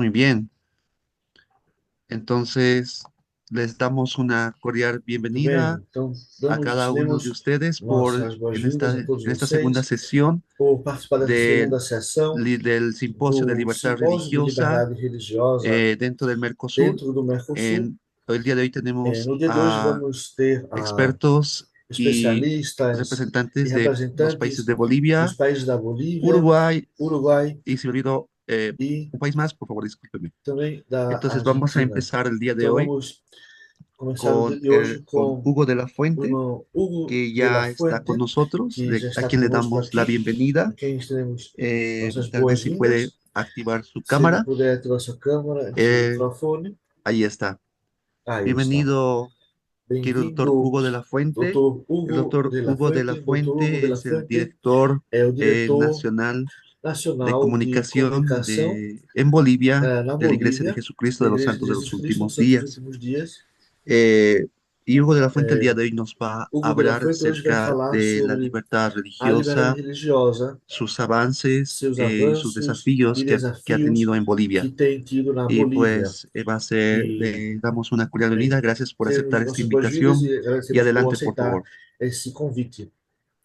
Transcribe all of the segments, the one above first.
Muy bien, entonces les damos una cordial Muito bem, bienvenida então a cada uno de demos ustedes nossas boas-vindas a en todos esta segunda vocês sesión por participar dessa del, segunda sessão del Simposio de do Libertad Simpósio de Religiosa Liberdade Religiosa dentro del Mercosur. dentro do Mercosul. El día de hoy tenemos No dia de hoje a vamos ter expertos y especialistas e representantes de los países representantes de dos Bolivia, países da Bolívia, Uruguay Uruguai y, si me olvidó, e un país más, por favor, discúlpeme. também da Entonces vamos a Argentina. empezar el día de Então hoy vamos começar o dia de hoje con com Hugo de la o Fuente, irmão Hugo que de la ya está con Fuente, nosotros, que já a está quien le conosco damos la aqui, a bienvenida. quem teremos nossas Tal vez si puede boas-vindas. activar su Se ele cámara. puder ativar sua câmera, seu Eh, microfone. Ahí está. Aí está. Bienvenido, querido doctor Bem-vindo, Hugo de la Fuente. doutor El Hugo doctor de la Hugo de la Fuente. Doutor Hugo de Fuente la es el Fuente director é o diretor nacional de nacional de comunicación comunicação en Bolivia na de la Iglesia de Bolívia, Jesucristo da de los Igreja de Santos de los Jesus Cristo dos Últimos Santos dos Días. Últimos Dias. Y Hugo de la Fuente el día de hoy nos va a Hugo de la hablar Fuente hoje vai acerca falar de la sobre libertad a liberdade religiosa, religiosa, sus avances, seus sus avanços e desafíos que ha tenido desafios en que Bolivia. tem tido na Y Bolívia. pues va a ser, E le damos una cordial bem, bienvenida. Gracias por temos aceptar esta nossas boas-vindas invitación e y agradecemos por adelante, por aceitar favor. esse convite.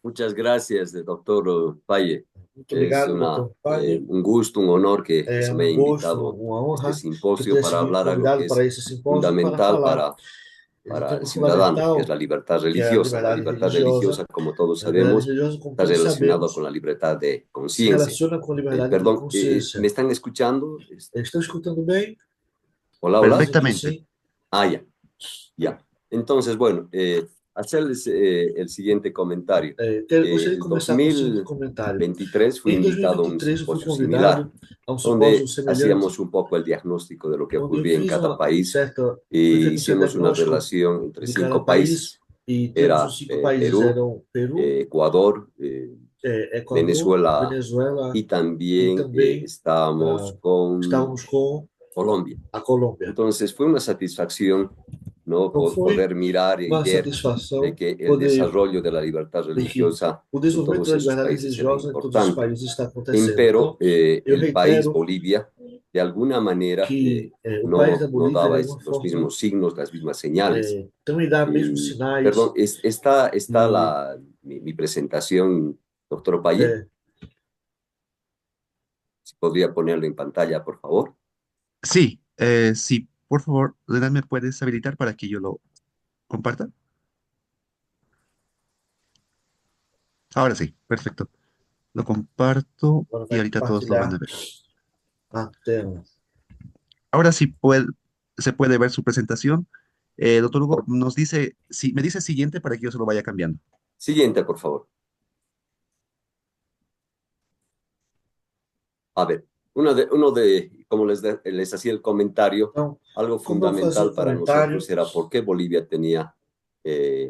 Muchas gracias, doctor Paye. Muito Es obrigado, doutor Paye. un gusto, un honor que É se me um haya gosto, invitado uma a este honra que eu simposio tenha para sido hablar algo convidado que para es esse simpósio para fundamental falar do para el tema ciudadano, que es la fundamental, libertad que é a religiosa. La liberdade libertad religiosa. religiosa, como todos A liberdade sabemos, religiosa, como está todos relacionado con sabemos, la libertad de se conciencia. relaciona com a liberdade de Perdón, ¿me consciência. están escuchando? Estão escutando bem? Hola, hola. Dizem que Perfectamente. sim. Ah, ya, ya. Entonces, bueno, hacerles el siguiente comentario. Gostaria de El começar com o seguinte comentário. 2023 fui Em invitado a un 2023, eu fui simposio similar, convidado a um simpósio donde semelhante, hacíamos un poco el diagnóstico de lo que onde eu ocurría en fiz cada país foi y feito um certo hicimos una diagnóstico relación entre de cada 5 países. país, e temos Era os 5 países, Perú, eram Peru, Ecuador, Equador, Venezuela Venezuela y e también também estábamos con estávamos com Colombia. a Colômbia. Entonces fue una satisfacción, ¿no? Então foi Poder mirar y uma ver de satisfação que el poder desarrollo de la libertad ver que religiosa o en desenvolvimento todos da esos liberdade países era religiosa em todos os importante. países está acontecendo. Empero, Então, eu el país reitero Bolivia, de alguna manera, que o país da no Bolívia, de daba alguma los forma, mismos signos, las mismas señales. também dá mesmos Y, perdón, sinais está e mi presentación, doctor Valle. é, Si podría ponerlo en pantalla, por favor. Sí, sí, por favor, Leonard, ¿me puedes habilitar para que yo lo comparta? Ahora sí, perfecto. Lo comparto agora y vai ahorita todos lo van a compartilhar ver. a tela. Ahora sí se puede ver su presentación. Doctor Hugo, nos dice, si, me dice siguiente para que yo se lo vaya cambiando. Siguiente, por favor. A ver, como les hacía el comentario, Então, algo como eu fazia fundamental o para comentário, nosotros era por qué Bolivia tenía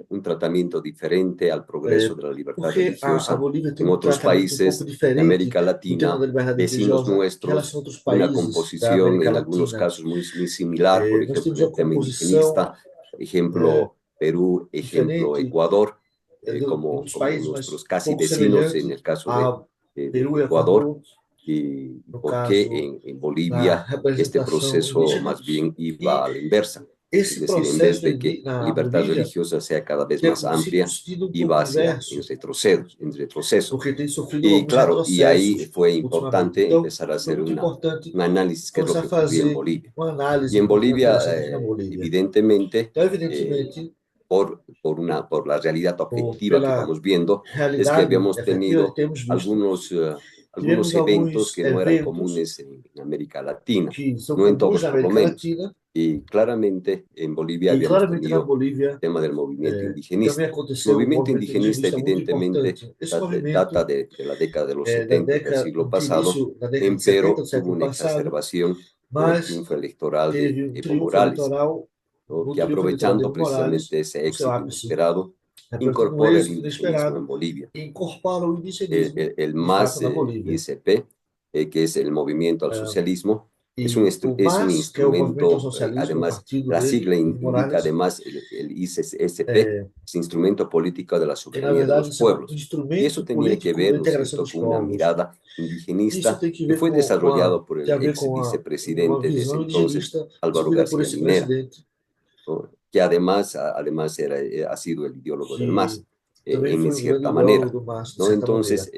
un tratamiento diferente al progreso de la libertad porque a religiosa. Bolívia tem En um otros tratamento um pouco países de diferente América no tema Latina, da liberdade vecinos religiosa em nuestros, relação a outros una países da composición América en algunos Latina. casos muy similar, por Nós ejemplo, temos en uma el tema composição indigenista, ejemplo Perú, ejemplo diferente Ecuador, de como, outros como países, mas nuestros casi pouco vecinos en semelhante el caso a de Peru e Ecuador. Equador, Y no por qué caso en da Bolivia este representação proceso indígena. más bien E iba a la inversa. Es esse decir, en processo vez de que la na libertad Bolívia religiosa sea cada vez tem más acontecido no amplia, sentido um iba pouco hacia inverso, en retroceso. porque tem sofrido Y alguns claro, y ahí retrocessos fue ultimamente. importante Então, empezar a foi hacer muito importante un análisis, qué es lo começar a que ocurría en fazer Bolivia. uma Y análise en do que Bolivia, acontece aqui na Bolívia. evidentemente, Então, eh, evidentemente, por la realidad objetiva que pela vamos viendo, es que realidade habíamos efetiva que tenido temos visto, algunos tivemos eventos alguns que no eran eventos comunes en América Latina, que são no en comuns todos na por lo América menos. Latina, Y claramente en Bolivia e habíamos claramente na tenido el Bolívia tema del movimiento também indigenista. El aconteceu um movimiento movimento indigenista indigenista muito evidentemente importante. Esse data movimento de la década de los da 70 del década, siglo de pasado, início da década de 70 empero do tuvo século una passado, exacerbación con el mas triunfo electoral de teve um Evo triunfo Morales, eleitoral, ¿no? no Que triunfo eleitoral de aprovechando Evo Morales, precisamente ese no seu éxito ápice, inesperado, apresentando um incorpora el êxito indigenismo en inesperado Bolivia. e incorpora o indigenismo, El de fato, MAS na Bolívia. ISP, que es el movimiento al socialismo, es un MAS, que é o Movimento ao instrumento, Socialismo, o además, partido la dele, sigla Evo indica Morales, además el ICSP, é, es instrumento político de la que na soberanía de verdade los isso é um pueblos. Y eso instrumento tenía que político da ver, ¿no es integração cierto?, dos con una povos. mirada Isso indigenista tem que que ver fue desarrollado por tem el a ver ex com uma vicepresidente de ese visão entonces, indigenista Álvaro desenvolvida por García esse Linera, presidente, ¿no? Que además ha sido el ideólogo del MAS, que também en foi um grande cierta ideólogo manera, do MAS, de ¿no? certa maneira. Entonces,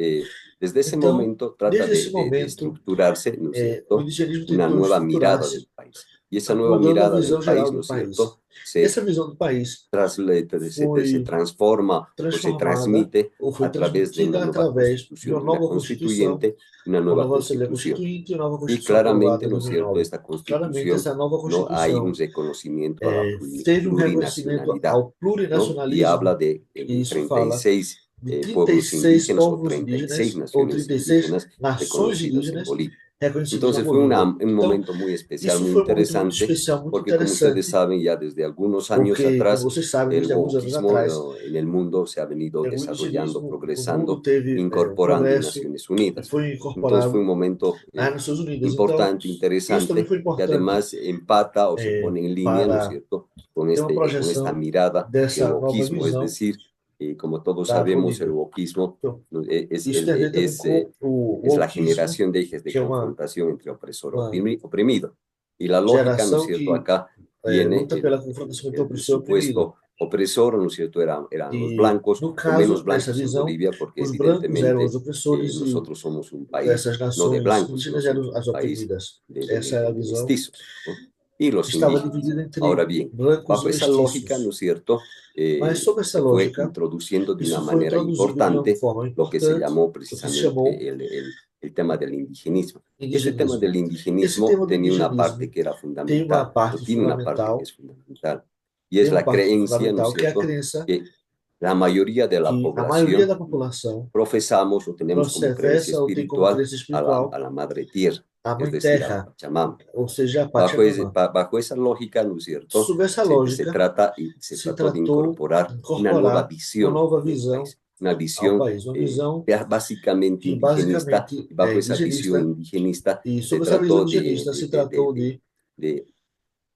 desde ese Então, momento trata desde esse de momento, estructurarse, ¿no es o cierto?, indigenismo una tentou nueva mirada estruturar-se, del país. Y esa nueva mudando a mirada del visão país, geral ¿no do es cierto?, país. Essa visão do país se foi transforma o se transformada transmite ou foi a través de una transmitida nueva através de constitución, uma de una nova Constituição, constituyente, una uma nueva nova Assembleia constitución. Constituinte e uma nova Y Constituição aprovada claramente, em ¿no es cierto?, 2009. esta Claramente, constitución essa nova no hay un Constituição reconocimiento a la teve um reconhecimento plurinacionalidad, ao ¿no? Y habla plurinacionalismo, de e isso fala 36 de pueblos 36 indígenas o povos 36 indígenas ou naciones 36 indígenas nações reconocidas en indígenas Bolivia. reconhecidas na Entonces fue Bolívia. un Então, momento muy especial, isso muy foi um momento muito interesante, especial, muito porque como ustedes interessante, saben, ya desde algunos años porque, como atrás, vocês sabem, el desde alguns anos wokismo atrás, en el mundo se ha venido o desarrollando, indigenismo no mundo progresando, teve um incorporando en progresso Naciones e Unidas. foi Entonces fue un incorporado momento nas Nações Unidas. Então, importante, isso também interesante, foi y importante además empata o se pone en línea, ¿no es para cierto?, con, ter uma con esta projeção mirada del dessa nova wokismo, es visão decir, como todos da sabemos, el Bolívia. wokismo Então, ¿no? isso tem a ver também com o Es la wokeismo, generación de ejes de que é confrontación entre opresor y uma oprimido. Y la lógica, ¿no es geração cierto?, que acá viene luta pela confrontação entre o el opressor e o oprimido. supuesto opresor, ¿no es cierto?, eran los E, blancos, no o menos caso, nessa blancos en visão, Bolivia, porque os brancos eram os evidentemente opressores e nosotros somos un país essas no de nações blancos, sino indígenas somos eram un as país oprimidas. Essa era a de visão mestizos, ¿no? Y que los estava indígenas. dividida Ahora entre bien, brancos e bajo esa lógica, ¿no mestiços. es cierto?, Mas sobre essa se fue lógica, introduciendo de una isso foi manera introduzido de uma importante forma lo que se importante, llamó o que se chamou precisamente el tema del indigenismo. Este tema indigenismo. del Esse indigenismo tema do tenía una parte indigenismo que era tem uma fundamental, o parte tiene una parte que fundamental, es fundamental, y es tem uma la parte creencia, ¿no es fundamental que é a cierto?, crença que la mayoría de la que a maioria población da população profesamos o tenemos como creencia professa ou tem como espiritual crença espiritual a la madre tierra, a es Mãe decir, a la Terra, Pachamama. ou seja, a Pachamama. Bajo esa lógica, ¿no es cierto?, Sob essa se lógica, trata y se se trató de tratou de incorporar una nueva incorporar uma visión nova del visão país, una ao visión país, uma visão básicamente que indigenista, basicamente y é bajo esa visión indigenista, indigenista e se sob essa visão trató indigenista se tratou de,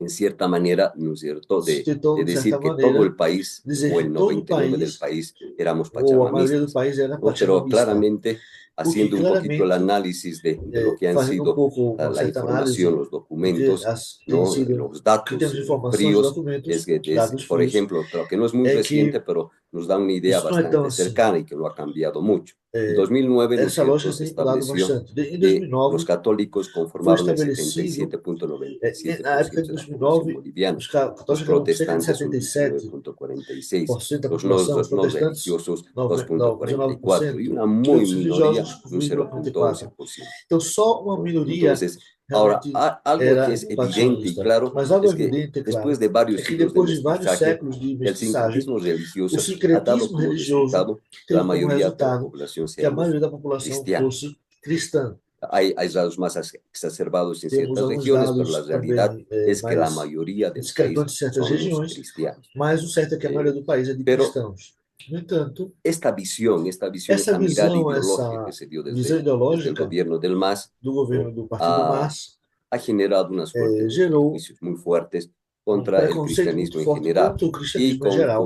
en cierta manera, ¿no es cierto?, se de tentou, de certa decir que todo maneira, el país, dizer o que el todo o 99 del país, país, éramos ou a maioria do pachamamistas, país era ¿no? Pero pachamamista. claramente, O que haciendo un poquito el claramente, análisis de lo que han fazendo um sido pouco uma la certa información, análise los do que documentos, tem ¿no?, sido, los que datos temos de informações e fríos, documentos, dados por frios, ejemplo, lo que no es muy é reciente, que pero nos da una idea isso não é tão bastante assim. cercana y que lo ha cambiado mucho. En 2009, ¿no es Essa cierto?, lógica se tem mudado estableció bastante. Em que los 2009, católicos foi conformaban el estabelecido, na época 77.97% de de la población 2009, boliviana, os los católicos eram cerca de protestantes un 77% 19.46%, da los população, os no protestantes, religiosos 2.44% y 19%, una e muy outros minoría religiosos, un 0,44%. 0.11%. Então, só uma minoria Entonces, ahora, realmente algo que era es evidente y pachamamista. claro Mas algo es que evidente, é después claro, de é varios que siglos de depois de vários mestizaje, séculos de el mestiçagem, sincretismo o religioso ha dado sincretismo como religioso resultado que la teve como mayoría de la resultado población que a seamos maioria da população cristianos. fosse cristã. Hay dados más exacerbados en Temos ciertas alguns regiones, pero la dados realidad também es que la mais mayoría del país discrepantes em certas somos regiões, cristianos. mas o certo é que a maioria do país é de Pero cristãos. No entanto, esta visión, essa esta mirada visão, ideológica que essa se dio visão desde el ideológica gobierno del MAS, do governo ¿no?, do Partido MAS ha generado una suerte de gerou prejuicios muy fuertes um contra el preconceito muito cristianismo en forte general contra o y cristianismo em geral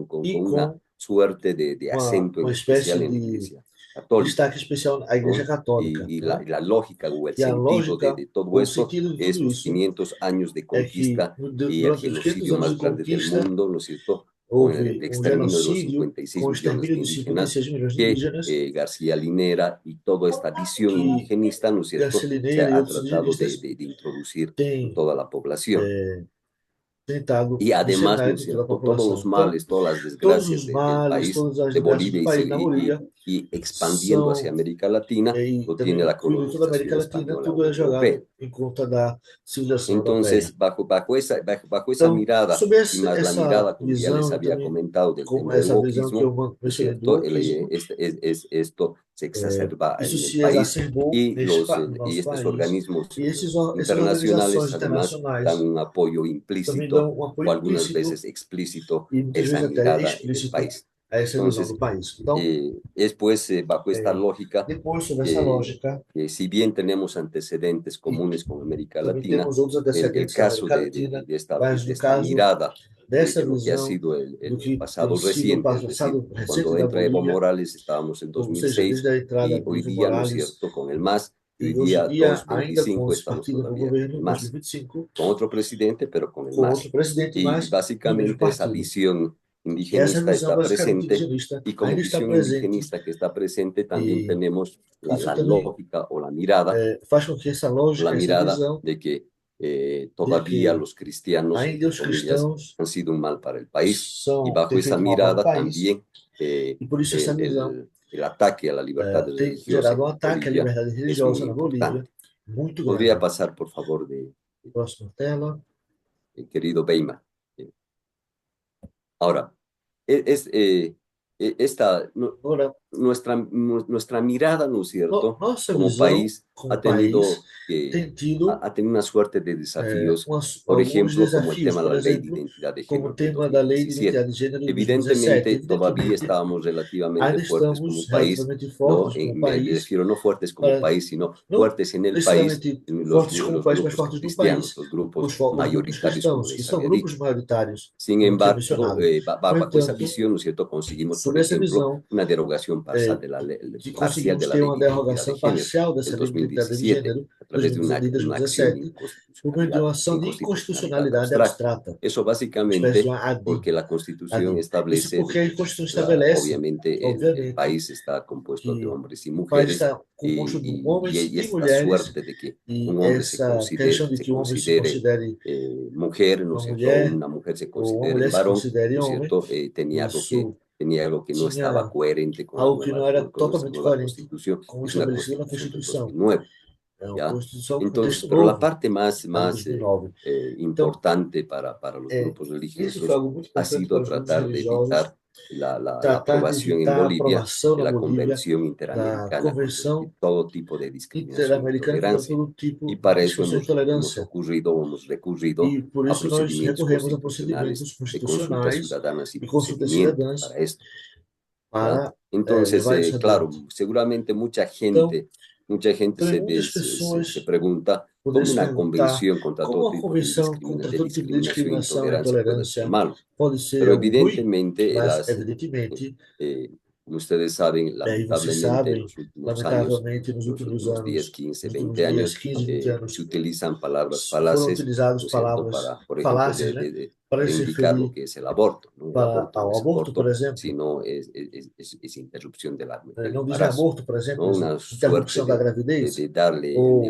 con e una com suerte de acento en uma espécie especial en la de Iglesia Católica, destaque especial à Igreja ¿no? Católica, Y la lógica o el E a sentido lógica, de todo ou o esto sentido de es tudo los isso 500 años de é que conquista y el durante os 500 genocidio anos más de grande del conquista mundo, ¿no es cierto?, con el houve um exterminio de los genocídio 56 com o millones de extermínio dos indígenas 56 milhões de que indígenas García Linera y toda esta visión que indigenista, ¿no es cierto?, Garcia se Lineira e ha outros tratado indigenistas de introducir en têm toda la población. tentado Y además, disseminar ¿no es entre toda a cierto?, todos população. los Então, males, todas las todos desgracias os del males, país, todas as de desgraças Bolivia do país na Bolívia y expandiendo hacia são, América Latina, e lo também tiene la incluindo toda a América colonización Latina, española tudo o é europea. jogado em conta da civilização europeia. Entonces, bajo esa Então, mirada sobre y más la essa mirada, como ya les visão e había também comentado, del com tema del essa visão que wokismo, eu ¿no es mencionei do cierto?, wokeismo, esto se exacerba isso en el se país exacerbou y, no y nosso estos país. organismos E essas internacionales organizações además dan internacionais un apoyo também dão implícito um o apoio algunas implícito veces explícito e a muitas esa vezes até mirada en el explícito país. a essa ilusão Entonces, do país. Então, es pues bajo esta lógica depois, sobre essa lógica, que si bien tenemos antecedentes comunes con América também Latina, temos outros el antecedentes com a caso América Latina, de mas no esta caso mirada dessa de lo que ha visão sido do el que tem pasado sido o reciente, es decir, passado recente cuando da entra Evo Bolívia, Morales estábamos en ou seja, 2006 desde a entrada y do hoy Evo día, ¿no es Morales, cierto?, con el MAS, y hoy e hoje em día dia, ainda com 2025 os estamos partidos no todavía con governo, el em MAS, 2025, con otro presidente, pero con el com outro MAS. presidente, Y mas no mesmo básicamente esa partido. visión E essa indigenista visão está basicamente presente indigenista y como ainda está visión presente, indigenista que está presente también e tenemos isso la também lógica o faz com que essa la lógica, essa mirada visão de que de todavía que los cristianos, ainda entre os comillas, cristãos han sido un mal para el país. Y bajo têm esa feito mal para o mirada país, también eh, e por isso essa visão el ataque a la libertad tem religiosa gerado um en ataque à Bolivia liberdade es muy religiosa na Bolívia importante. muito Podría grande. pasar, por favor, Próxima tela. querido Weimar. Ahora, es, esta, Agora, nuestra mirada, ¿no es cierto?, nossa como visão país como ha país tenido, que, tem tido ha tenido una suerte de desafíos, por alguns ejemplo, como el desafios, tema de por la ley de exemplo, identidad de como o género de tema da Lei de 2017. Identidade de Gênero de 2017. Evidentemente, todavía Evidentemente, estábamos relativamente ainda fuertes como estamos un país, relativamente ¿no? fortes como Me país, refiero no fuertes como para, país, sino não fuertes en el país, necessariamente en fortes como los país, mas grupos fortes no cristianos, país, los grupos os grupos mayoritarios, como cristãos, que les são había grupos dicho. maioritários, Sin como tinha embargo, mencionado. No bajo esa entanto, visión, ¿no es cierto?, conseguimos, por sobre essa ejemplo, visão, una derogación parcial é, de que parcial de conseguimos la ter ley uma de identidad de derrogação género parcial del dessa lei de identidade de 2017 gênero a través de de una acción de 2017 por meio de uma ação de inconstitucionalidad inconstitucionalidade abstracta. abstrata, Eso uma espécie de básicamente uma ADI. porque la Constitución Isso establece de porque a que Constituição estabelece, obviamente el obviamente, país está compuesto de que hombres y o país mujeres está composto de homens y e esta mulheres, suerte de que e un hombre essa questão de se que o homem se considere considere mujer, ¿no es uma cierto? O mulher, una mujer se ou uma considere mulher se varón, considere ¿no es homem, cierto? isso Tenía algo que no estaba tinha coherente con algo que não era con nuestra totalmente nueva coerente constitución. com o Es una estabelecido na constitución del Constituição. 2009, É uma ¿ya? Constituição com Entonces, texto pero la novo, parte más, a de más 2009. Então, importante para los grupos isso foi religiosos algo muito ha importante sido para os grupos tratar de religiosos, evitar la tratar de aprobación en evitar a Bolivia aprovação de na la Bolívia Convención da Interamericana contra Convenção todo tipo de discriminación e Interamericana contra intolerancia. todo tipo Y de para eso discussão e intolerância. hemos recurrido E por a isso nós procedimientos recorremos a constitucionales procedimentos de consultas constitucionais ciudadanas y e consultas procedimientos para cidadãs esto, ¿ya? para Entonces, levar isso claro, adiante. seguramente Então, mucha gente também muitas pessoas se pregunta poderiam cómo se una perguntar convención contra como todo a tipo convenção contra de todo tipo de discriminación e discriminação e intolerancia puede ser intolerância malo. pode ser Pero algo ruim, evidentemente, mas evidentemente, como ustedes saben, e vocês lamentablemente en sabem, los últimos años, lamentavelmente, nos los últimos últimos 10, anos, 15, nos últimos 20 dias, años, 15, 20 se anos, utilizan palabras foram falaces, utilizadas ¿no es cierto?, palavras por ejemplo, faláceis, né, para para se indicar lo referir que es el aborto, ¿no? El para, aborto no ao es aborto, por aborto, exemplo. sino es interrupción del Não dizem embarazo, aborto, por exemplo, ¿no? dizem Una suerte interrupção da gravidez, de darle ou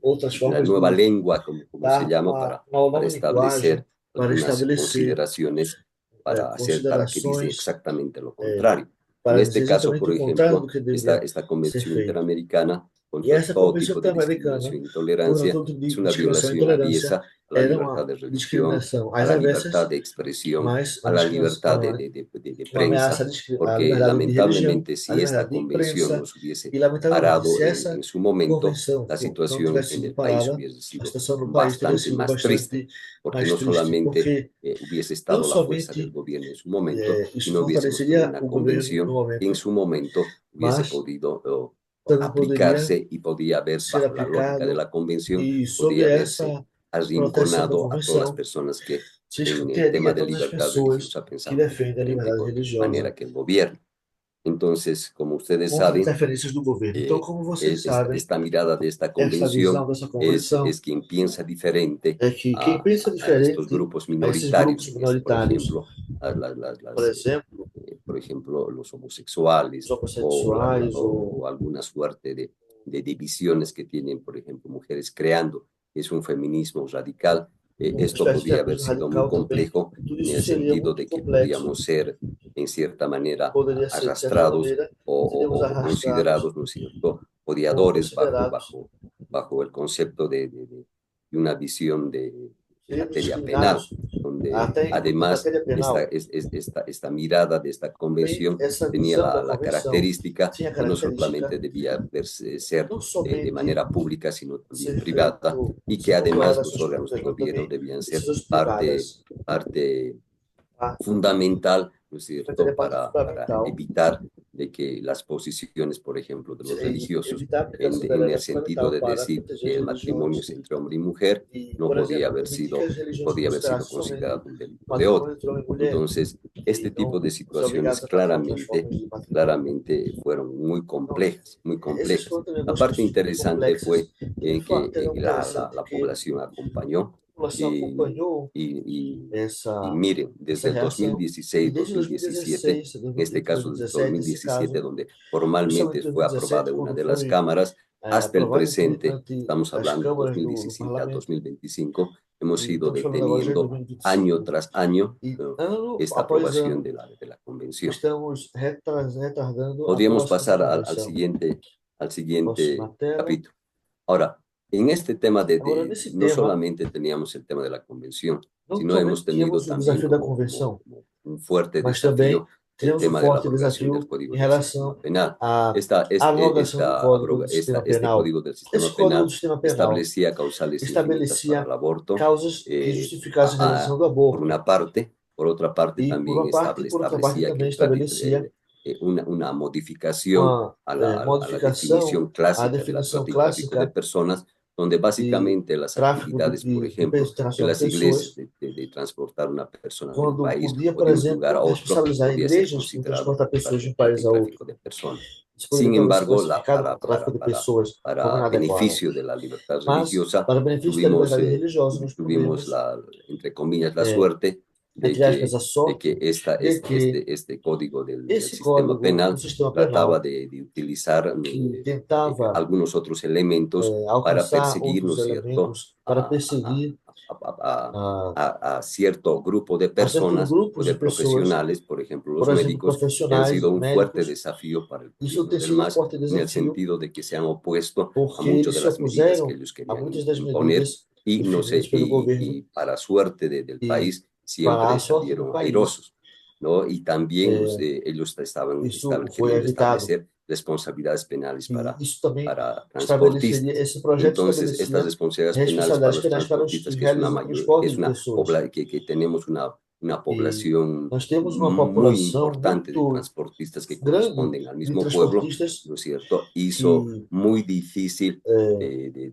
outras la formas nueva de lengua, como se dar llama, uma para nova linguagem establecer para algunas estabelecer consideraciones para que dicen considerações exactamente lo contrario. En para dizer este caso, exatamente por o contrário do ejemplo, que deveria esta ser Convención feito. Interamericana E contra essa todo Convenção tipo de Interamericana discriminación e contra intolerancia todo tipo es de una discriminação e violación intolerância aviesa a la era libertad uma de religión, discriminação a às la libertad avessas, de expresión, mas a la libertad de uma ameaça prensa, à porque liberdade de religião, lamentablemente à si esta liberdade de convención imprensa, nos hubiese e lamentavelmente, parado se essa en su momento, convenção la não tivesse situación en sido el país parada, hubiese a sido situação no país teria bastante sido más triste, bastante porque mais no triste, solamente porque hubiese não estado la fuerza del somente gobierno en su momento, isso sino hubiésemos tenido fortaleceria una o governo no convención que en momento, su momento hubiese mas podido também poderia aplicarse y podía haber, ser bajo la lógica de aplicado, la convención, e podía sobre haberse essa proteção da arrinconado a todas las convenção personas que se en el tema escuteria de todas as libertad pessoas religiosa que pensaban defendem a diferente liberdade religiosa manera que el gobierno. Entonces, como ustedes contra saben, interferências do governo. Então, como vocês sabem, esta mirada de esta essa visão convención dessa convenção es quien piensa diferente é que quem pensa a estos diferente grupos a esses grupos minoritarios, por minoritários, ejemplo, a por exemplo, por ejemplo, los os homosexuales homossexuais ou o alguna suerte de divisiones que tienen, por ejemplo, mujeres creando, es un feminismo radical. uma Esto espécie de podía haber feminismo sido muy radical também. complejo Tudo en isso el seria sentido muito de que complexo, podíamos ser, en cierta manera, poderia ser, de certa arrastrados maneira, seríamos o arrastrados considerados, ¿no es cierto?, ou odiadores considerados, bajo el concepto de una visión de seríamos materia penal, discriminados, donde até em además matéria penal. esta mirada de esta Também convención essa tenía visão da la convenção característica tinha a que no característica solamente debía ser não de somente manera pública, sino también ser privada, feito, y que sendo además los declarações órganos de públicas, mas gobierno também debían ser decisões privadas, parte tá? fundamental ¿no es Foi cierto?, parte para fundamental. evitar de que las posiciones, por ejemplo, de los religiosos, Evitar a aplicação da en lei el é sentido fundamental de para decir proteger que as el matrimonio religiões es entre hombre y mujer e, no por podía exemplo, haber permitir que sido, as religiões podía haber sido considerassem somente considerado un delito de odio. matrimônio entre homem e mulher Entonces, e este tipo não de ser situaciones obrigados a casar outras formas de matrimônio. claramente fueron muy Então, complejas, muy essas complejas. foram também La algumas parte questões muito interesante fue complexas e de que fato é interessante la que población acompañó a população y, acompanhou y essa miren, essa desde el reação e desde 2016-2017, 2016 a en este caso desde 2017, nesse 2017, caso, donde formalmente principalmente fue aprobada 2017, una quando de las foi cámaras, hasta el aprovado presente, ante estamos as hablando de câmaras do 2017 a parlamento, 2025, hemos e ido estamos falando agora já em deteniendo año 2025, tras año e ano esta após aprobación ano, de la convención. estamos retardando a Podríamos aprovação da pasar convenção. al Próxima siguiente tela. capítulo. Ahora, en este tema Agora, nesse no tema, solamente teníamos el tema de la convención, não sino hemos somente tenido tínhamos o también desafio da convenção, como un fuerte mas também desafío el tivemos um tema de la forte abrogación del desafio Código em del Sistema relação Penal. à arogação do Código do Sistema Este Penal. Código del Esse Sistema Código do Penal Sistema Penal establecía causales infinitas para estabelecia el aborto, causas que justificassem a realização do por aborto. una parte. Por otra parte, E por también uma parte, e por outra parte establecía que também estabelecia una modificación uma a la modificação definición à clásica de la definição trata y tráfico de clássica personas, donde de básicamente las tráfico actividades, por de ejemplo, de internacional de las iglesias pessoas, de transportar una persona de un quando país podia, o por de un lugar exemplo, a otro, responsabilizar podía ser igrejas por considerado transportar como pessoas de um trata país y a tráfico outro. de personas. Isso Sin poderia talvez ser embargo, classificado como tráfico de pessoas de forma para inadequada. beneficio de la libertad Mas, religiosa, para benefício da tuvimos, liberdade religiosa, nós tuvimos podemos, entre comillas, la é, suerte entre aspas, a de que sorte de que este código del esse sistema código do penal sistema trataba penal, de utilizar que tentava algunos otros elementos para alcançar perseguir, ¿no outros es cierto?, elementos para perseguir a cierto grupo de a certos personas o grupos de de pessoas, profesionales, por ejemplo, los por exemplo, médicos, que han profissionais, sido un fuerte médicos. desafío para el Isso gobierno tem del sido um MAS, forte en el desafio, sentido de que se han opuesto a porque muchas eles de se las medidas que opuseram ellos a querían muitas das imponer medidas y no sé, definidas pelo governo y para suerte del e, país para siempre a sorte do salieron país, airosos, ¿no? Y también ellos estaban isso foi queriendo evitado. establecer responsabilidades penales E isso também para estabeleceria, transportistas. esse projeto Entonces, estas estabelecia responsabilidades penales para responsabilidades los penais para os transportistas, que que es una realizam o mayor, que transporte es de pessoas. que tenemos una E población nós temos uma muy população importante de muito transportistas que grande corresponden al de mismo pueblo, transportistas ¿no es cierto? Hizo que muy difícil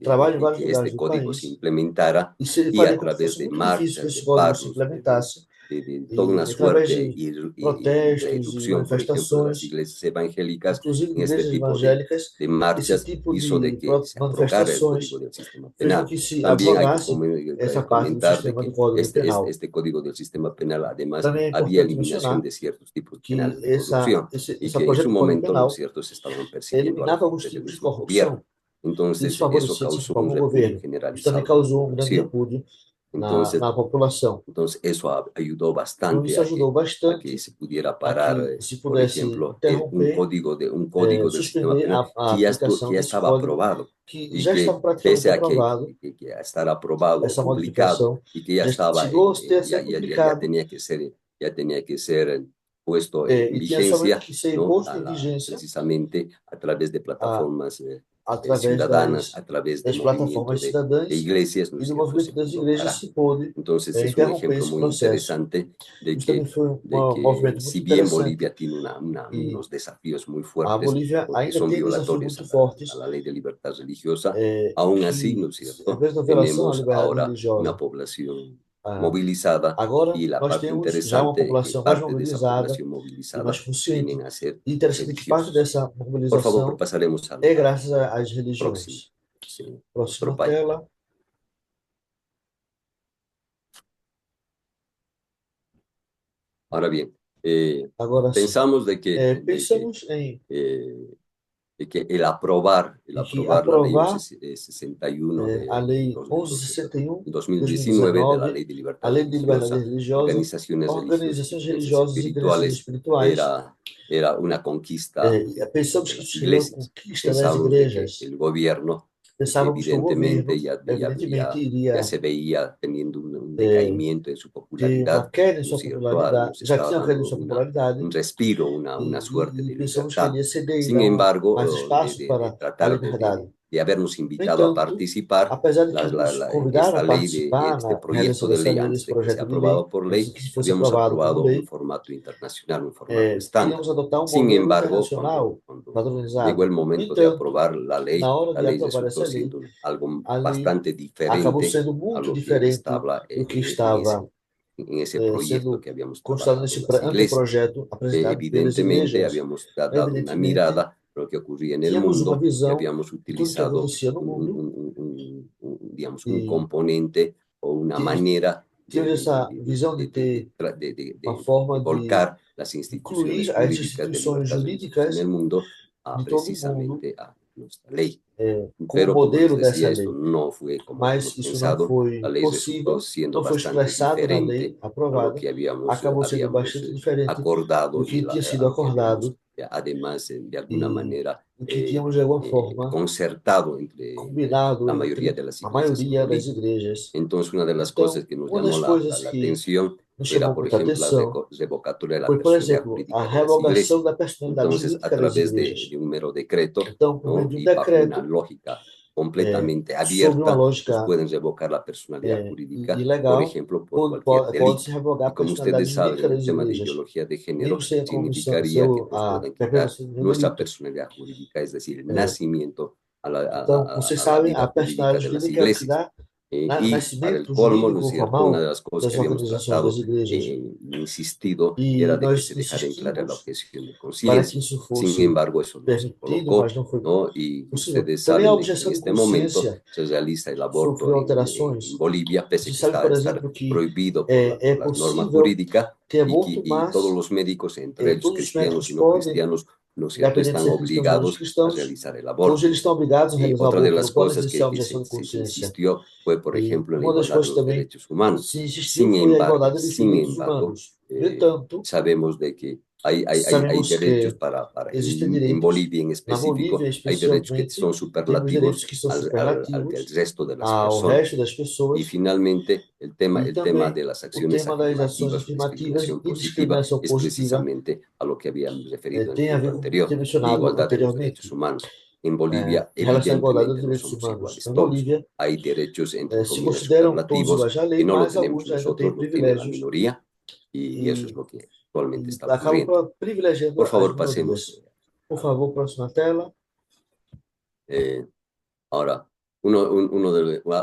trabalham em vários que lugares este do código se país. implementara, Isso ele y a faria com que través fosse de muito difícil que marchas, de esse código se paros, implementasse de toda una e através suerte de y la protestos e irrupción, por ejemplo, de las manifestações, iglesias evangélicas inclusive de en este igrejas tipo evangélicas, de esse marchas, tipo hizo de de que se abrogara el código manifestações del sistema fez com penal. que se También hay que abrogasse essa parte do comentar de sistema do que Código Penal. este código del sistema penal, además, Também é había importante eliminación mencionar de ciertos tipos que penales de corrupción y esse que en su projeto do Código momento, ¿no es Penal cierto?, se estaban persiguiendo a la eliminava alguns gente del tipos de mismo gobierno. corrupção. Entonces, Isso eso favorecia, de certa causó un forma, o repudio governo. Isso também generalizado de la causou um grande población. repúdio Entonces, na população. eso ayudó Então, bastante isso ajudou a que bastante se pudiera a parar, que se por pudesse ejemplo, interromper, un código del sistema suspender penal a que aplicação ya desse estaba código, aprobado que y já que estava praticamente pese a aprovado, que a estar aprobado o essa publicado modificação, y que ya já estaba chegou a ter a ser ya publicado, tenía que ser puesto en e tinha somente vigencia, que ser ¿no? posto em vigência Precisamente a través de a, plataformas através ciudadanas, a través de das movimiento plataformas de cidadãs iglesias, ¿no e es do cierto?, se movimento das pudo igrejas parar. se pôde Entonces es un interromper ejemplo esse muy processo. interesante Isso também foi de um que movimento muito si bien interessante. Bolivia tiene E unos desafíos muy a fuertes Bolívia porque ainda son tem desafios violatorios muito a fortes, la lei de libertad religiosa, aún así, ¿no que, es cierto?, apesar da violação à tenemos liberdade ahora una religiosa, población ah, movilizada agora y la nós parte temos já uma interesante que população mais parte de esa mobilizada población e mais movilizada consciente. vienen a ser E interessante que parte religiosos. dessa Por favor, mobilização pasaremos é al graças às próximo. religiões. Sí, Próxima Tropay. tela. Ahora bien, Agora sim, pensamos pensamos de que el aprobar em que la ley aprovar 1161 a Lei de 1161 de 2019 de la 2019, ley de a libertad Lei de Liberdade religiosa, Religiosa, organizaciones religiosas y organizações creencias religiosas e crenças espirituales, espirituais. era una conquista Pensamos de que las isso seria uma iglesias. conquista das Pensamos de que igrejas. el gobierno, que Pensávamos que o evidentemente governo, evidentemente, ya iria se veía teniendo un decaimiento en su ter uma popularidad, queda em ¿no es sua cierto? popularidade, Nos já estaba tinha uma queda em dando sua popularidade, un respiro, una suerte e de pensamos que libertad. ele ia ceder e Sin dar embargo, mais espaço de para a tratar liberdade. de habernos No invitado a entanto, participar. apesar de que nos convidaram Esta a ley, participar este na proyecto realização de dessa ley, lei, antes desse de que sea projeto de lei, aprobado por antes ley, de que fosse habíamos aprovado como aprobado un lei, formato internacional, un formato estándar. queríamos adotar um Sin modelo embargo, internacional cuando llegó padronizado. el No momento de entanto, aprobar na hora la de ley aprovar resultó essa lei, siendo algo a lei bastante acabou diferente sendo a muito lo que diferente estaba do que estava en ese proyecto sendo que habíamos constado trabajado nesse las iglesias. anteprojeto apresentado pelas Evidentemente, igrejas. habíamos dado una Evidentemente, mirada a lo que ocurría en el tínhamos uma mundo y visão habíamos de tudo que utilizado acontecia no mundo digamos, un e componente o una manera tínhamos essa visão de ter uma de forma de volcar las instituciones incluir as jurídicas de instituições libertad religiosa en jurídicas el mundo de todo o mundo precisamente a nuestra ley. como Pero como les modelo dessa decía, esto lei. no fue como Mas habíamos isso não pensado. La foi ley resultó possível, siendo não foi bastante expressado na diferente lei a lo aprovada, que acabou sendo bastante diferente do acordado y que tinha a sido lo que habíamos acordado además de alguna e manera do que tínhamos de alguma forma concertado entre combinado la mayoría entre de las a iglesias en maioria das Bolivia. igrejas. Entonces, una de las cosas Então, que nos uma llamó das coisas la que atención nos era, chamou por muita ejemplo, la atenção revocatoria de la foi, por personalidad exemplo, a jurídica de las revogação iglesias. da personalidade Entonces, a jurídica das través igrejas. de un mero decreto, Então, por meio ¿no? de um Y bajo una decreto lógica completamente sobre uma abierta, pues lógica pueden revocar la personalidad jurídica, por ilegal, ejemplo, por cualquier pode-se delito. revogar Y a como personalidade ustedes saben, jurídica el das tema de igrejas, ideología de mesmo género sem a comissão, significaría que nos a puedan quitar perpetração de um nuestra delito. personalidad jurídica, es decir, el nacimiento Então, vocês a la sabem, vida a jurídica personalidade de las jurídica é o que iglesias. dá Y para el nascimento colmo, ¿no es jurídico cierto? Una formal de las cosas das que habíamos organizações das tratado, igrejas. insistido, era E de que se nós dejara en clara la insistimos objeción de para que conciencia. isso Sin fosse embargo, eso no se permitido, colocó, mas não foi ¿no? Y possível. ustedes Também a saben de que en objeção de este momento consciência se realiza el aborto sofreu en alterações. Bolivia, pese Você que sabe, está por estar exemplo, que prohibido é por la norma possível jurídica ter y, aborto, y todos mas los médicos, entre ellos todos os cristianos médicos y no podem, cristianos, ¿no es cierto?, independente de están ser cristãos ou não obligados a cristãos, realizar el todos aborto. eles estão obrigados a realizar o Otra de aborto, não las podem cosas exercer a que objeção de se consciência. insistió fue, por E ejemplo, en la uma das igualdad de coisas los também derechos humanos. se insistiu foi a igualdade dos Sin direitos embargo, humanos. No entanto, sabemos de que hay sabemos derechos que existem en direitos, Bolivia en na específico, Bolívia hay derechos que especialmente, son temos direitos superlativos que são al superlativos resto de las ao personas. resto das Y pessoas. finalmente, E el tema também de las o acciones tema das ações afirmativas o afirmativas discriminación e positiva discriminação es positiva precisamente a lo que habíamos referido en el tem a punto ver com o que anterior, tinha de mencionado igualdad de los derechos anteriormente, humanos. En Bolivia, em relação à igualdade dos evidentemente, no direitos somos humanos. iguales Em todos. Bolívia, Hay derechos, entre se comillas, consideram todos superlativos iguais à lei, que no lo mas tenemos alguns ainda têm nosotros, lo tiene la privilégios minoría, y eso es e, lo que actualmente e está acabam ocurriendo. privilegiando Por as favor, pasemos. minorias. Por favor, próxima tela. eh, Ahora,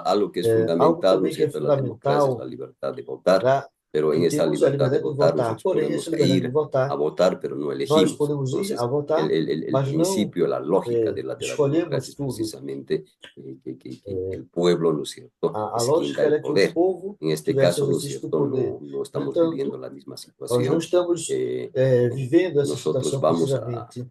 algo que es Algo fundamental, ¿no também es que é cierto?, en la democracia es la fundamental libertad de votar, pero en que esa temos a libertad de liberdade de votar votar. nosotros Porém, essa podemos liberdade de ir a votar, votar, pero no nós elegimos. podemos ir a Entonces, votar, el mas não principio, la lógica de la democracia escolhemos es tudo. precisamente que el pueblo, ¿no es cierto?, A es quien da lógica el era que o poder. povo En este tivesse o caso, ¿no es exercício do cierto?, poder. no No estamos viviendo entanto, la misma nós não situación. estamos vivendo essa Nosotros situação vamos precisamente.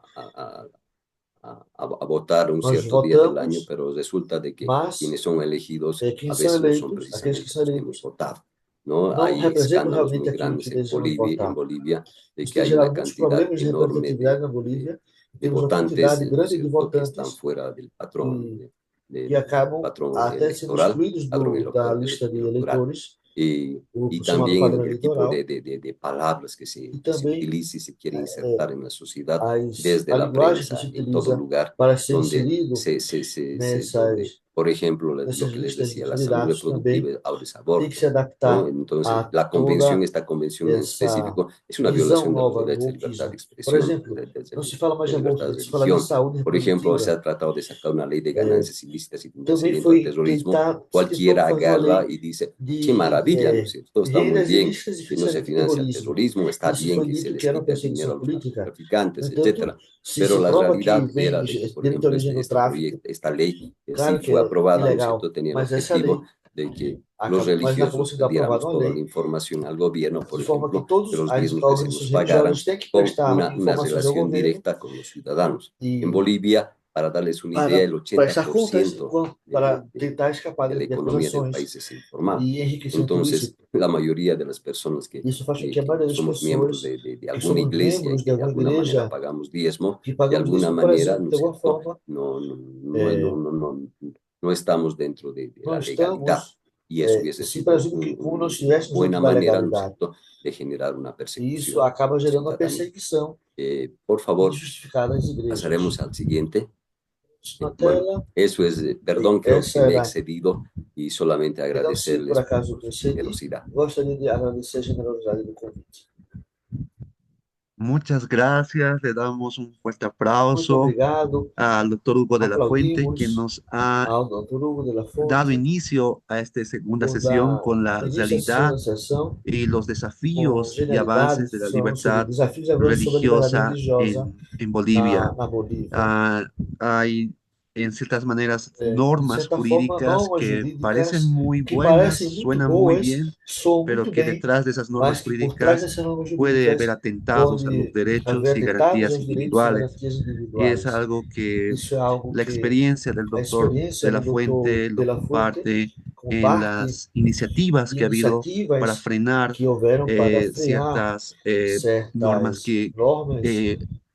a votar un Nós cierto día del votamos, año, pero resulta de que mas quienes son elegidos quem a são veces no son eleitos, aqueles que precisamente são los que hemos eleitos, votado, ¿no? não Hay representam escándalos realmente muy aquilo que grandes en desejamos En votar. Bolivia de Isso que tem hay una gerado muitos cantidad problemas de enorme representatividade na Bolívia. de Temos uma votantes, quantidade ¿no es grande de cierto?, que están votantes fuera del patrón, que, que acabam até sendo excluídos da lista de electoral. eleitores, Y o chamado también padrão el tipo eleitoral, de palabras que e se também utiliza y se quiere insertar en la sociedad, desde a la linguagem que prensa, se en todo utiliza lugar, para ser donde inserido donde, nessas, por ejemplo, lo nessas que les listas de decía, la salud candidatos também reproductiva ahora es tem que se aborto, ¿no? adaptar Entonces, a esta convención en essa específico es una visão violación de los nova do derechos de libertad de wokeismo. Por expresión, exemplo, não se fala mais de de aborto, libertad de se fala de religión. saúde Por ejemplo, se reprodutiva. ha tratado de sacar una ley de ganancias ilícitas y Também financiamiento al foi terrorismo. tentar, se tentou Cualquiera fazer uma agarra lei y dice, qué de maravilla, ¿no es cierto? Todo está muy rendas bien, ilícitas e que no se financiamento do financia el terrorismo. terrorismo, está Isso bien foi que se dito les que era uma quite el dinero perseguição a los política. No narcotraficantes, entanto, etcétera. Pero se la prova que realidad vem era de que, por de muita ejemplo, origem do tráfico, esta ley sí claro que fue é aprobada, ¿no es ilegal, cierto? Tenía el mas essa lei objetivo de que los acabou, mas acabou religiosos sendo aprovada diéramos uma toda la lei información al gobierno, por de forma que ejemplo, de todas los as diezmos que se nos organizações pagaran religiosas têm que con prestar una informações ao relación governo directa con los ciudadanos. En e Bolivia, para darles una idea, para el prestar contas 80% para tentar escapar de la de economía del acusações país es informal. e enriquecimento Entonces, ilícito. la mayoría de las personas Isso faz com que a que maioria das somos miembros pessoas de que alguna somos iglesia y membros de que de alguma alguna manera igreja, pagamos diezmo, que de pagamos alguna isso, por manera, exemplo, ¿no de es alguma cierto?, forma, no, no estamos dentro de não la legalidad. estamos, Y eso hubiese se sido presume que como não una estivéssemos dentro buena da manera, ¿no es legalidade. cierto?, de generar una E isso persecución acaba a la gerando uma ciudadanía. perseguição Por favor, injustificada às igrejas. pasaremos al siguiente. Bueno, eso es, perdón, creo que me he excedido y solamente Então, se por agradecerles acaso por eu su excedi, generosidad. gostaria de agradecer a generosidade do convite. Muchas gracias. Le damos un fuerte Muito aplauso obrigado. al doctor Hugo de la Fuente, quien Aplaudimos nos ha ao Dr. Hugo de la dado Fonte inicio a esta segunda por sesión dar con la início à realidad segunda sessão y los com desafíos y avances genialidades, de la falando sobre libertad desafios e avanços sobre a liberdade religiosa religiosa en Bolivia. na Bolívia. Hay, en ciertas maneras, De normas certa forma, jurídicas normas que parecen jurídicas muy que buenas, parecem muito suenan muy boas, bien, soam pero muito que bem, detrás de esas normas mas que por trás jurídicas dessas normas puede haber jurídicas atentados a los pode derechos haver y atentados garantías aos direitos e individuales. garantias Y es individuais. algo que Isso é algo la que experiencia del a doctor experiência de do la Dr. Fuente de lo la Fuente comparte en comparte las iniciativas que ha habido para iniciativas frenar que houveram para frear ciertas normas certas normas que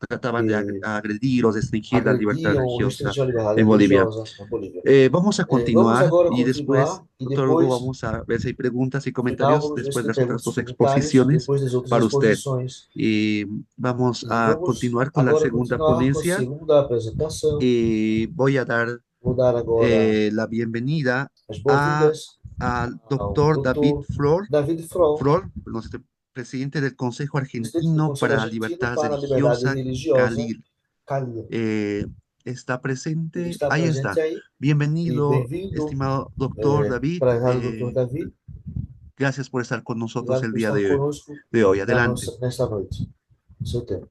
trataban de que agredir o restringir la libertad agrediam ou religiosa restringiam a liberdade en Bolivia. religiosa na Bolívia. Vamos a Vamos continuar agora y después, continuar e doctor Hugo, depois, vamos a ver si hay preguntas y no final, comentarios vamos ver se después tem de las otras perguntas e dos comentários exposiciones depois das outras para usted. exposições. Y vamos E a vamos continuar con la agora segunda continuar com a ponencia segunda apresentação. y voy a dar Vou dar agora la bienvenida as a, boas-vindas al ao doctor David Dr. Flor, David Froll, nuestro presidente del Consejo presidente do Argentino Conselho para la Argentino Libertad para a Liberdade Religiosa, Religiosa, CALIR. CALIA. Está Ele presente, está ahí presente está. aí. E Bienvenido, bem-vindo, estimado doctor David. prezado Dr. David. Gracias por estar con nosotros Obrigado el por día estar conosco de hoy. Adelante. nesta noite. Seu tempo.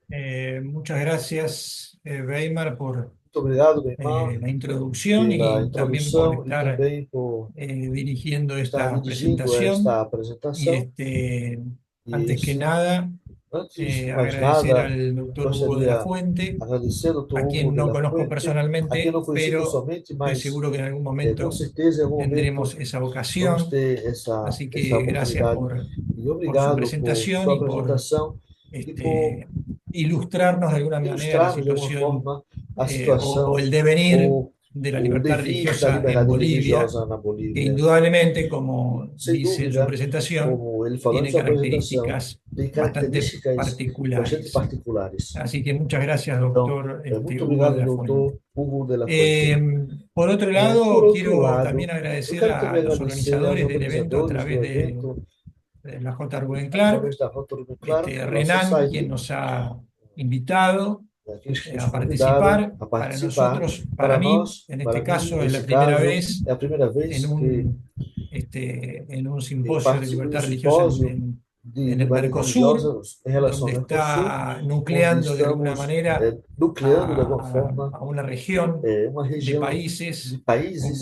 Muchas gracias, Weimar, por Muito obrigado, Neymar, la introducción pela y también por introdução e estar também por dirigiendo estar esta dirigindo presentación. esta Y apresentação. antes que nada, Antes de mais agradecer nada, al doctor Hugo de la gostaria de Fuente, agradecer ao Dr. a Hugo quien de no la conozco Fuente, a quem personalmente, não conheci pero pessoalmente, estoy mas seguro que en algún com momento certeza em algum tendremos momento esa vamos ocasión. ter Así essa que gracias oportunidade. E por su obrigado por presentación sua y por apresentação e por ilustrarnos de alguna manera la ilustrar de alguma situación forma a o situação el devenir ou de la o libertad devir da religiosa en liberdade Bolivia, religiosa na que Bolívia. indudablemente, como Sem dice en su dúvida, presentación, como ele falou em tiene sua apresentação, características tem bastante características bastante particulares. particulares. Así que muchas gracias, Então, doctor muito Hugo de obrigado, la Fuente. doutor Hugo de la Fuente. Por otro Por lado, outro quiero lado, también eu agradecer quero a também los agradecer aos organizadores del evento a organizadores do través evento, de la J. Rubén Clark, através da Rota Rubem Clark, do nosso Renan, quien site, nos ha invitado aqueles que nos a convidaram participar. a Para participar. nosotros, Para para mí, nós, en para este mim, caso, es la nesse primera caso, vez é a primeira vez en que en un simposio de participo de libertad um religiosa simpósio de en el liberdade Mercosur, religiosa em relação donde ao Mercosul, está onde nucleando de alguna estamos manera nucleando de alguma forma a una región uma de região de países países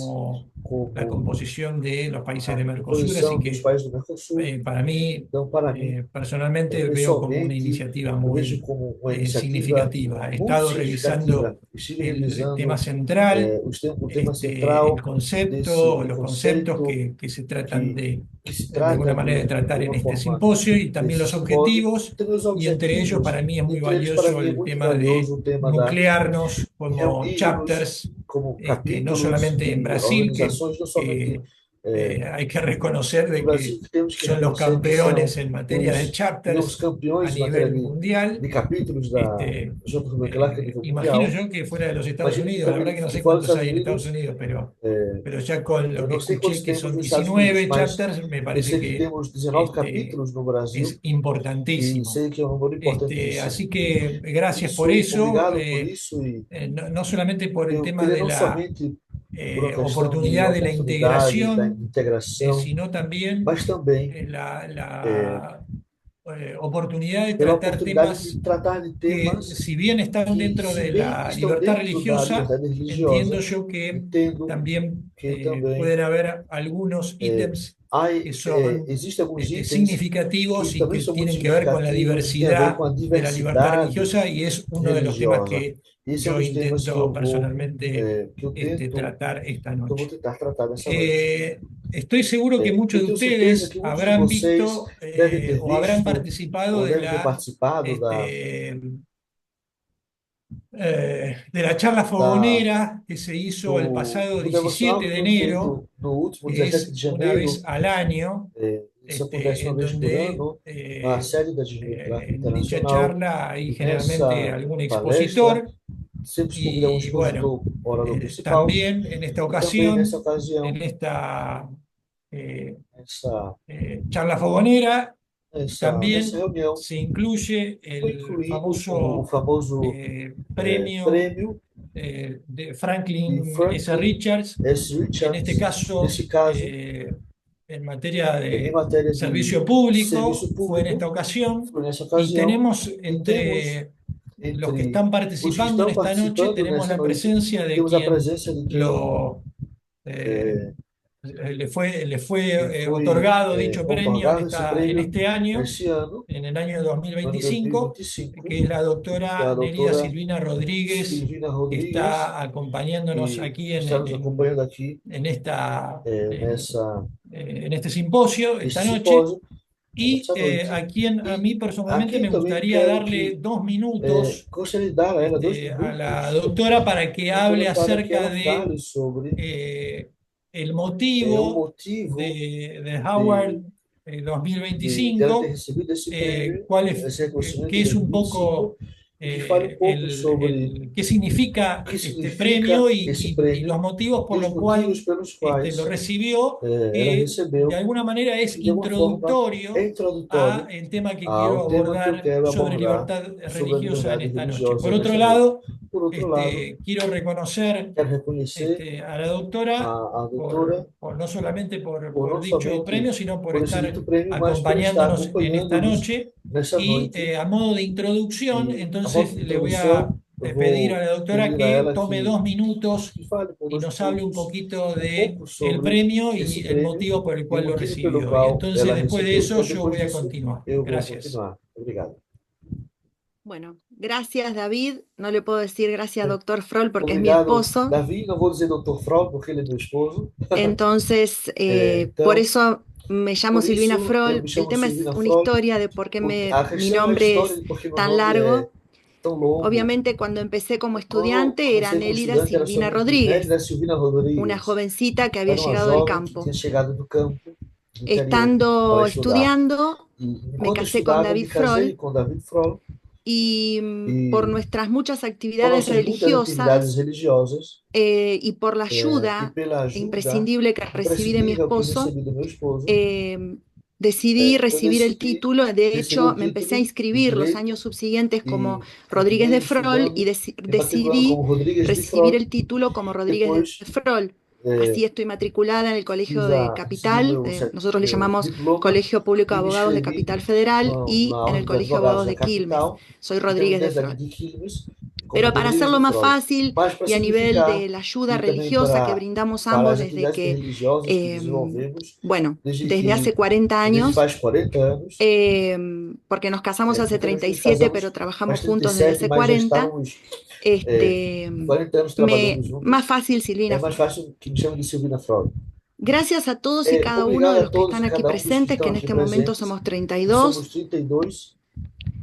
como la como composición de los países de a Mercosur, así composição dos que países do Mercosul. para mí, Então, para mim, personalmente, veo como una pessoalmente, iniciativa eu vejo muy como uma iniciativa significativa. He muito estado significativa. revisando Estive el tema revisando central, o tema central el concepto, desse los conceptos conceito que se tratan que se de alguna trata manera de de tratar en alguma este forma simposio y también desse los simpósio. objetivos, Tem os y entre ellos objetivos, para mí es muy entre eles, para valioso mim, é el muito tema de valioso o tema da nuclearnos como reunirmos chapters, como no capítulos solamente en e Brasil, organizações, não somente hay que reconocer no de Brasil, que que temos que son los reconhecer que campeones en materia de digamos, chapters campeões a em matéria nivel mundial. de capítulos da Junta Rubem Clark a nível Imagino mundial. yo que fuera de los Estados Imagino Unidos, la verdad que no que sé fora dos cuántos Estados hay en Estados Unidos, Unidos, pero ya con lo eu que não sei quantos escuché que temos son nos Estados Unidos, 19 mas chapters, me eu parece sei que que temos 19 este, capítulos no Brasil es e importantísimo. sei que é um número importantíssimo. Así que gracias Isso, por eso, obrigado por isso e no solamente por el eu tema queria de não la somente por uma questão de oportunidad de la oportunidade, da integración, integração, sino también mas também la oportunidad de pela tratar oportunidade temas de tratar de que, temas si bien están que, dentro se de bem la estão libertad dentro da religiosa, liberdade entiendo religiosa, yo que entendo también que também pueden haber algunos ítems que son existem alguns itens significativos que y também que são muito tienen que ver con la significativos, que têm a ver diversidad com a de la libertad diversidade religiosa, y es uno de los temas religiosa. que Esse é um yo dos temas que eu intento vou personalmente que eu tento, tratar esta que eu vou noche. tentar tratar nessa noite. Estoy seguro que muchos Eu de tenho certeza ustedes que muitos de habrán vocês visto devem ter o habrán visto participado ou devem ter participado de la charla da fogonera que se hizo el pasado do devocional 17 que de foi enero, feito no último que 17 es de una janeiro. vez al año, Isso acontece uma en vez por donde ano na sede da Juventude en dicha Internacional. charla hay E generalmente nessa algún palestra expositor Y bueno, también en esta ocasión, en esta charla fogonera, también se incluye el famoso premio de Franklin S. Richards, en este caso en materia de servicio público, fue en esta ocasión, y tenemos entre los que están participando en esta noche, tenemos la presencia de quien lo... le fue otorgado dicho premio en este año, en el año 2025, que es la doctora Nérida Silvina Rodríguez, que está acompañándonos aquí en este simposio esta noche, y a quien a mí personalmente me gustaría darle 2 minutos a la doctora para que hable acerca de el motivo de Howard 2025, qué es un poco qué significa este premio y los motivos por los cuales lo recibió, que de alguna manera es introductorio al tema que quiero abordar sobre libertad religiosa en esta noche. Por otro lado, quiero reconocer a la doctora no solamente por dicho premio, sino por estar acompañándonos en esta noche. Y a modo de introducción, entonces le voy a pedir a la doctora que tome 2 minutos y nos hable un poquito del premio y el motivo por el cual lo recibió. Y entonces, después de eso, yo voy a continuar. Gracias. Bueno, gracias David. No le puedo decir gracias doctor Froll porque es mi esposo. David, no voy a decir doctor Froll porque él es mi esposo. Entonces, por eso me llamo Silvina Froll. El tema es una historia de por qué mi nombre es tan largo. Obviamente, cuando empecé como estudiante era Nélida Silvina Rodríguez, una jovencita que había llegado del campo. Estando estudiando, me casé con David Froll. Y por nuestras muchas actividades religiosas y por la ayuda imprescindible que recibí de mi esposo, decidí recibir el título. De hecho, me empecé a inscribir los años subsiguientes como Rodríguez de Froll y decidí recibir el título como Rodríguez de Froll. Así estoy matriculada en el Colegio de Capital, nosotros le llamamos Colegio Público de Abogados de Capital Federal, y en el Colegio de Abogados de Quilmes. Soy Rodríguez de Froll. Pero para hacerlo más fácil y a nivel de la ayuda religiosa que brindamos ambos desde que, desde hace 40 años, porque nos casamos hace 37, pero trabajamos juntos desde hace 40, más fácil Silvina Froll. Gracias a todos y cada uno de los que están aquí presentes, que en este momento somos 32.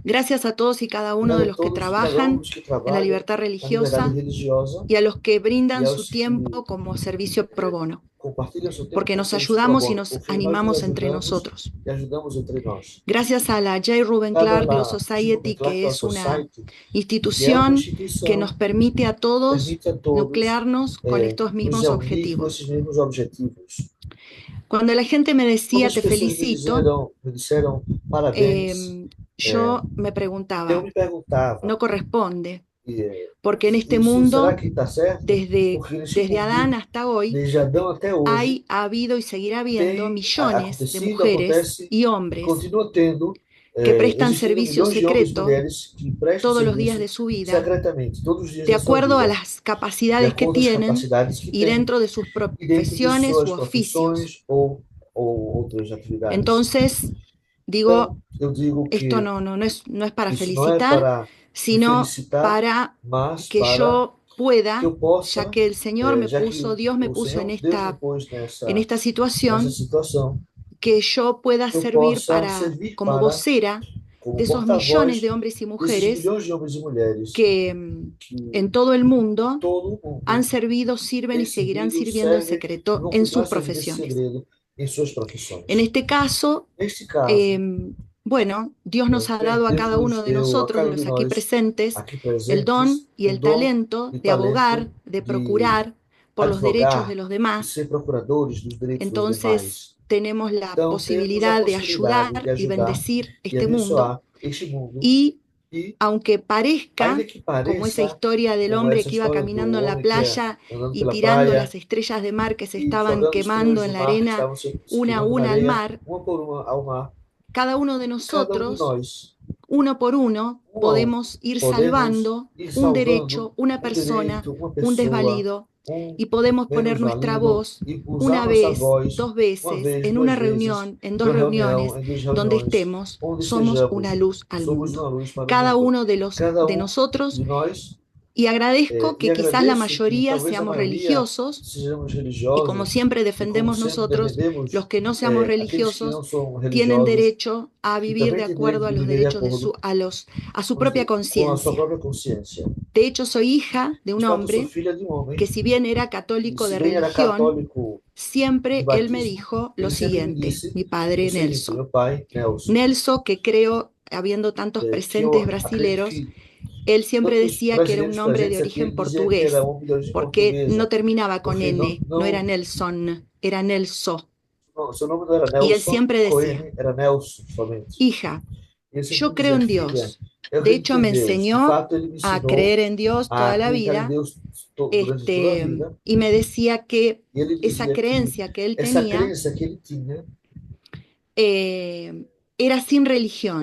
Gracias a todos y cada uno de los que trabajan en la libertad religiosa y a los que brindan su tiempo como servicio pro bono, porque nos ayudamos y nos animamos entre nosotros. Gracias a la J. Reuben Clark Law Society, que es una institución que nos permite a todos nuclearnos con estos mismos objetivos. Cuando la gente me decía te felicito, yo me preguntaba, no corresponde, porque en este mundo, desde Adán hasta hoy, ha habido y seguirá habiendo millones de mujeres y hombres que prestan servicio secreto todos los días de su vida, de acuerdo a las capacidades que tienen y dentro de sus profesiones u oficios. Entonces, digo, esto no es para felicitar, sino para que yo pueda, ya que el Señor Dios me puso en esta situación, que yo pueda servir como vocera de esos millones de hombres y mujeres que en todo el mundo han servido, sirven y seguirán sirviendo en secreto en sus profesiones. En este caso, Bueno, Dios nos ha dado a cada uno de nosotros, de los aquí presentes, el don y el talento de abogar, de procurar por los derechos de los demás. Entonces, tenemos la posibilidad de ayudar y bendecir este mundo. Y aunque parezca como esa historia del hombre que iba caminando en la playa y tirando las estrellas de mar que se estaban quemando en la arena una a una al mar, cada uno de nosotros, uno por uno, podemos ir salvando un derecho, una persona, un desvalido, y podemos poner nuestra voz una vez, dos veces, en una reunión, en dos reuniones, donde estemos, somos una luz al mundo. Cada uno de nosotros, y agradezco que quizás la mayoría seamos religiosos, y como siempre defendemos nosotros, los que no seamos religiosos tienen derecho a vivir de acuerdo a los derechos a su propia conciencia. De hecho, soy hija de un hombre que, si bien era católico de religión, siempre él me dijo lo siguiente, mi padre Nelson. Nelson, que creo, habiendo tantos presentes brasileros, él siempre decía que era un nombre de origen portugués, porque no terminaba con N, no era Nelson, era Nelson. Y él siempre decía, hija, yo creo en Dios. De hecho, me enseñó a creer en Dios toda la vida, y me decía que esa creencia que él tenía era sin religión,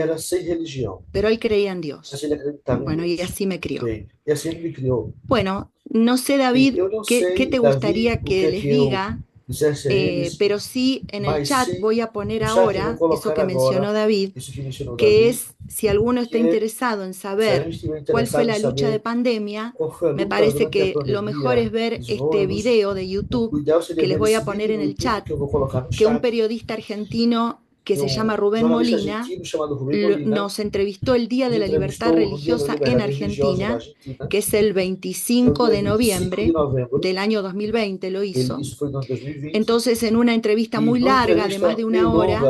pero él creía en Dios. Bueno, y así me crió. Bueno, no sé, David, qué te gustaría que les diga, pero sí en el chat voy a poner ahora eso que mencionó David, que es, si alguno está interesado en saber cuál fue la lucha de pandemia, me parece que lo mejor es ver este video de YouTube que les voy a poner en el chat, que un periodista argentino que se llama Rubén Molina, nos entrevistó el Día de la Libertad Religiosa en Argentina, que es el 25 de noviembre del año 2020, lo hizo. Entonces, en una entrevista muy larga, de más de una hora,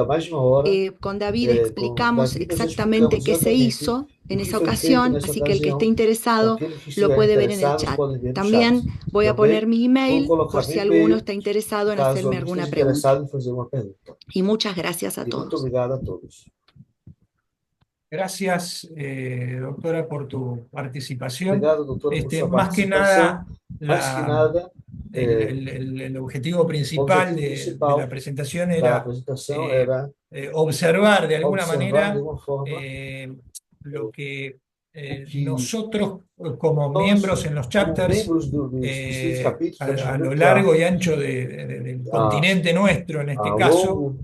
con David explicamos exactamente qué se hizo en esa ocasión, así que el que esté interesado lo puede ver en el chat. También voy a poner mi email por si alguno está interesado en hacerme alguna pregunta. Y muchas gracias a todos. Gracias, doctora, por tu participación. Más que nada, el objetivo principal de la presentación era observar de alguna manera lo que nosotros como miembros en los chapters a lo largo y ancho del continente nuestro, en este caso,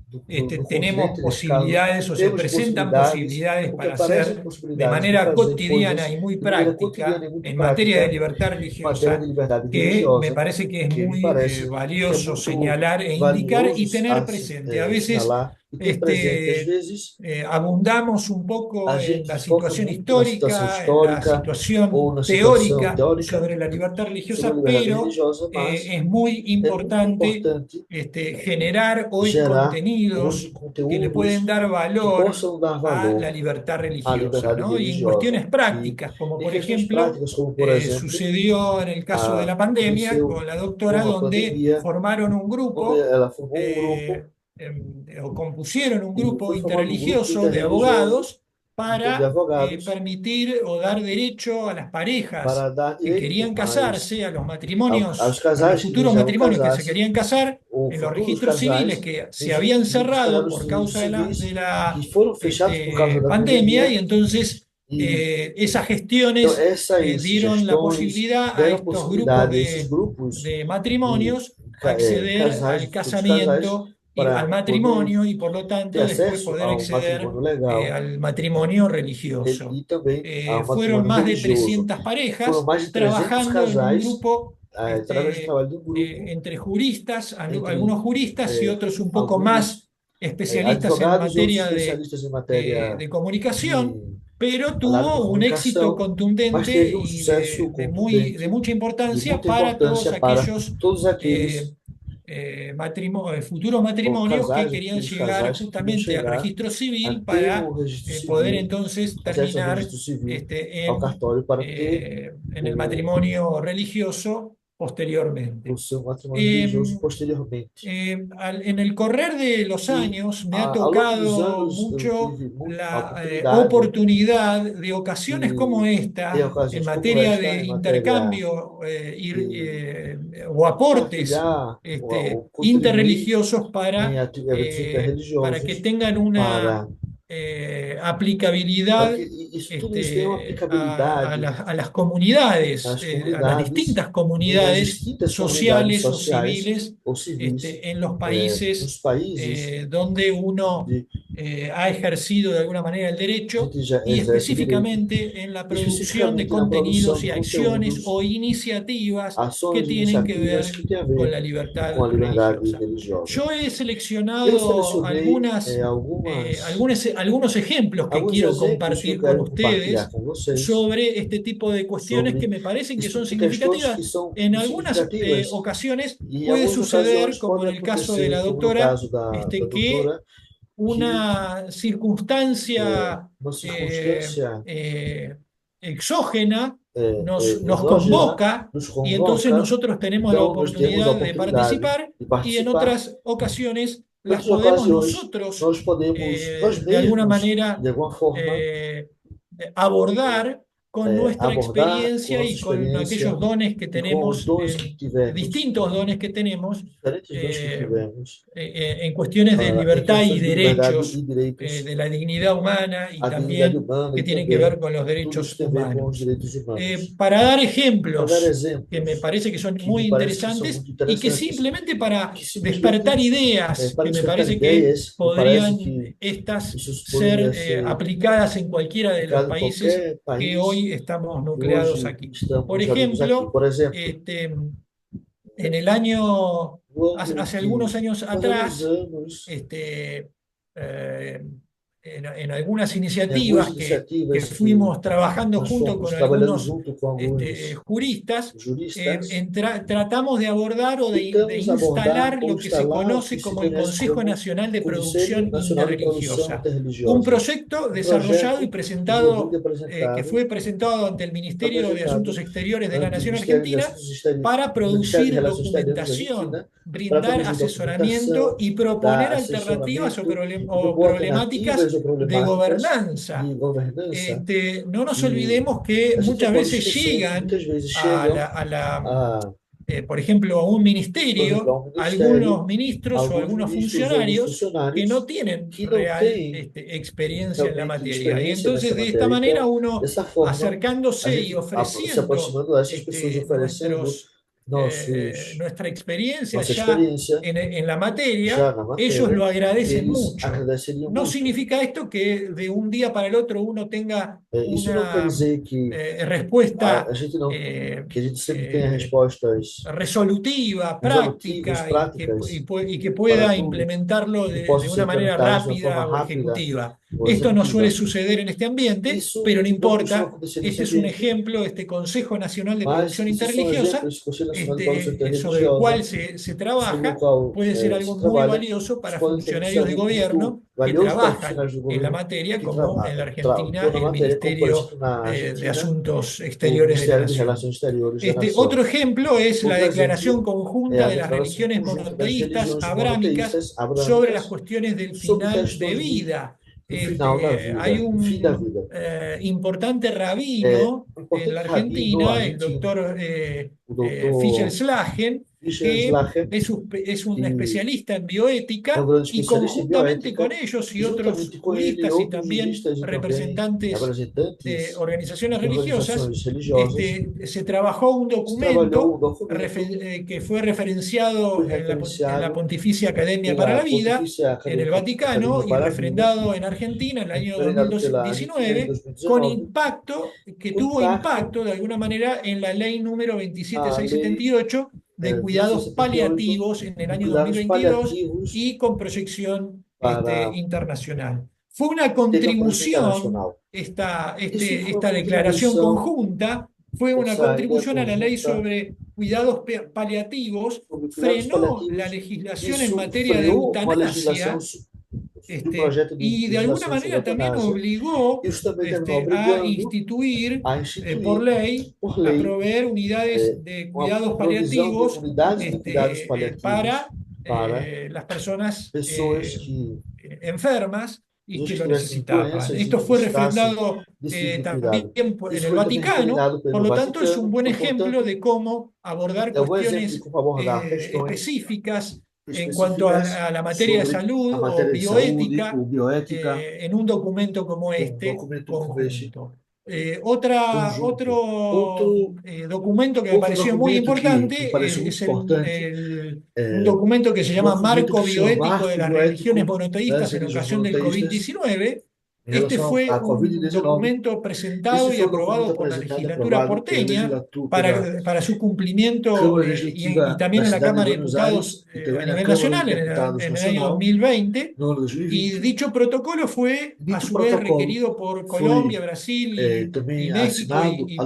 tenemos posibilidades o se presentan posibilidades para hacer de manera cotidiana y muy práctica en materia de libertad religiosa, que me parece que es muy valioso señalar e indicar y tener presente. A veces abundamos un poco en la situación histórica, en la situación teórica sobre la libertad religiosa, pero es muy importante generar hoy contenidos que le pueden dar valor a la libertad religiosa, ¿no? Y en cuestiones prácticas, como por ejemplo sucedió en el caso de la pandemia con la doctora, donde formaron un grupo o compusieron un grupo interreligioso de abogados para permitir o dar derecho a las parejas que querían casarse, a los matrimonios, a los futuros matrimonios que se querían casar, en los registros civiles que se habían cerrado por causa de la pandemia, y entonces esas gestiones dieron la posibilidad a estos grupos de matrimonios acceder al casamiento y al matrimonio, y por lo tanto después poder acceder al matrimonio religioso. Fueron más de 300 parejas trabajando en un grupo entre juristas, algunos juristas y otros un poco más especialistas en materia de comunicación, pero tuvo un éxito contundente y de mucha importancia para todos aquellos futuros matrimonios que querían llegar justamente al registro civil para poder entonces terminar en el matrimonio religioso posteriormente. En el correr de los años me ha tocado mucho la oportunidad de ocasiones como esta, en materia de intercambio o aportes interreligiosos para que tengan una aplicabilidad a las comunidades, a las distintas comunidades sociales o civiles en los países donde uno ha ejercido de alguna manera el derecho, y específicamente en la producción de contenidos y acciones o iniciativas que tienen que ver con la libertad religiosa. Yo he seleccionado algunos ejemplos que quiero compartir con ustedes sobre este tipo de cuestiones que me parecen que son significativas. En algunas ocasiones puede suceder, como en el caso de la doctora, que una circunstancia exógena nos convoca, y entonces nosotros tenemos la oportunidad de participar, y en otras ocasiones las podemos nosotros de alguna manera abordar con nuestra experiencia y con aquellos dones que tenemos, distintos dones que tenemos en cuestiones de libertad y derechos, de la dignidad humana, y también que tienen que ver con los derechos humanos. Para dar ejemplos que me parece que son muy interesantes y que simplemente para despertar ideas que me parece que podrían estas ser aplicadas en cualquiera de los países que hoy estamos nucleados aquí. Por ejemplo, en el año, hace algunos años atrás, en algunas iniciativas que fuimos trabajando junto con algunos juristas, tratamos de abordar o de instalar lo que se conoce como el Consejo Nacional de Producción Interreligiosa, un proyecto desarrollado y presentado, que fue presentado ante el Ministerio de Asuntos Exteriores de la Nación Argentina para producir documentación, brindar asesoramiento y proponer alternativas o problemáticas de gobernanza. No nos olvidemos que muchas veces llegan por ejemplo, a un ministerio, algunos ministros o algunos funcionarios que no tienen real experiencia en la materia. Y entonces, de esta manera, uno acercándose y ofreciendo nuestra experiencia ya en la materia, ellos lo agradecen mucho. No significa esto que de un día para el otro uno tenga una respuesta resolutiva, práctica, y que pueda implementarlo de una manera rápida o ejecutiva. Esto no suele suceder en este ambiente, pero no importa. Este es un ejemplo, este Consejo Nacional de Producción Interreligiosa, sobre el cual se trabaja, puede ser algo muy valioso para funcionarios de gobierno que trabajan en la materia, como en la Argentina el Ministerio de Asuntos Exteriores de la Nación. Otro ejemplo es la declaración conjunta de las religiones monoteístas abrámicas sobre las cuestiones del final de vida. Hay un importante rabino en la Argentina, el doctor Fischel-Slagen, que es un especialista en bioética, y conjuntamente con ellos y otros juristas y también representantes de organizaciones religiosas, se trabajó un documento que fue referenciado en la Pontificia Academia para la Vida en el Vaticano y refrendado en Argentina en el año 2019, que tuvo impacto de alguna manera en la ley número 27678 de cuidados paliativos en el año 2022 y con proyección internacional. Fue una contribución, esta declaración conjunta fue una contribución a la ley sobre cuidados paliativos, frenó la legislación en materia de eutanasia, y de alguna manera también obligó a instituir por ley, a proveer unidades de cuidados paliativos para las personas enfermas y que lo necesitaban. Esto fue refrendado también en el Vaticano, por lo tanto es un buen ejemplo de cómo abordar cuestiones específicas en cuanto a la materia de salud o bioética en un documento como este conjunto. Otro documento que me pareció muy importante es un documento que se llama Marco Bioético de las Religiones Monoteístas en ocasión del COVID-19. Este fue un documento presentado y aprobado por la legislatura porteña para su cumplimiento y también en la Cámara de Diputados a nivel nacional en el año 2020. Y dicho protocolo fue a su vez requerido por Colombia, Brasil y México y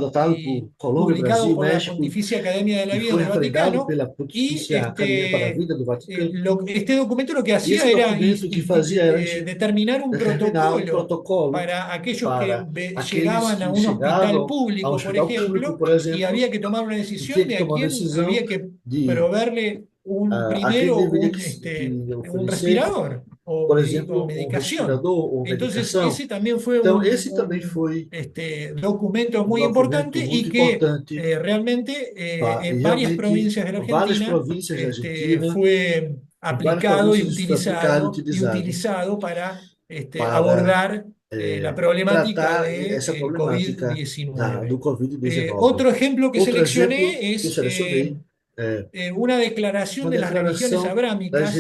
publicado por la Pontificia Academia de la Vida del Vaticano. Y este documento lo que hacía era determinar un protocolo para aquellos que llegaban a un hospital público, por ejemplo, y había que tomar una decisión de a quién había que proveerle primero un respirador o medicación. Entonces ese también fue un documento muy importante y que realmente en varias provincias de la Argentina fue aplicado y utilizado para abordar la problemática del COVID-19. Otro ejemplo que seleccioné es una declaración de las religiones abrámicas,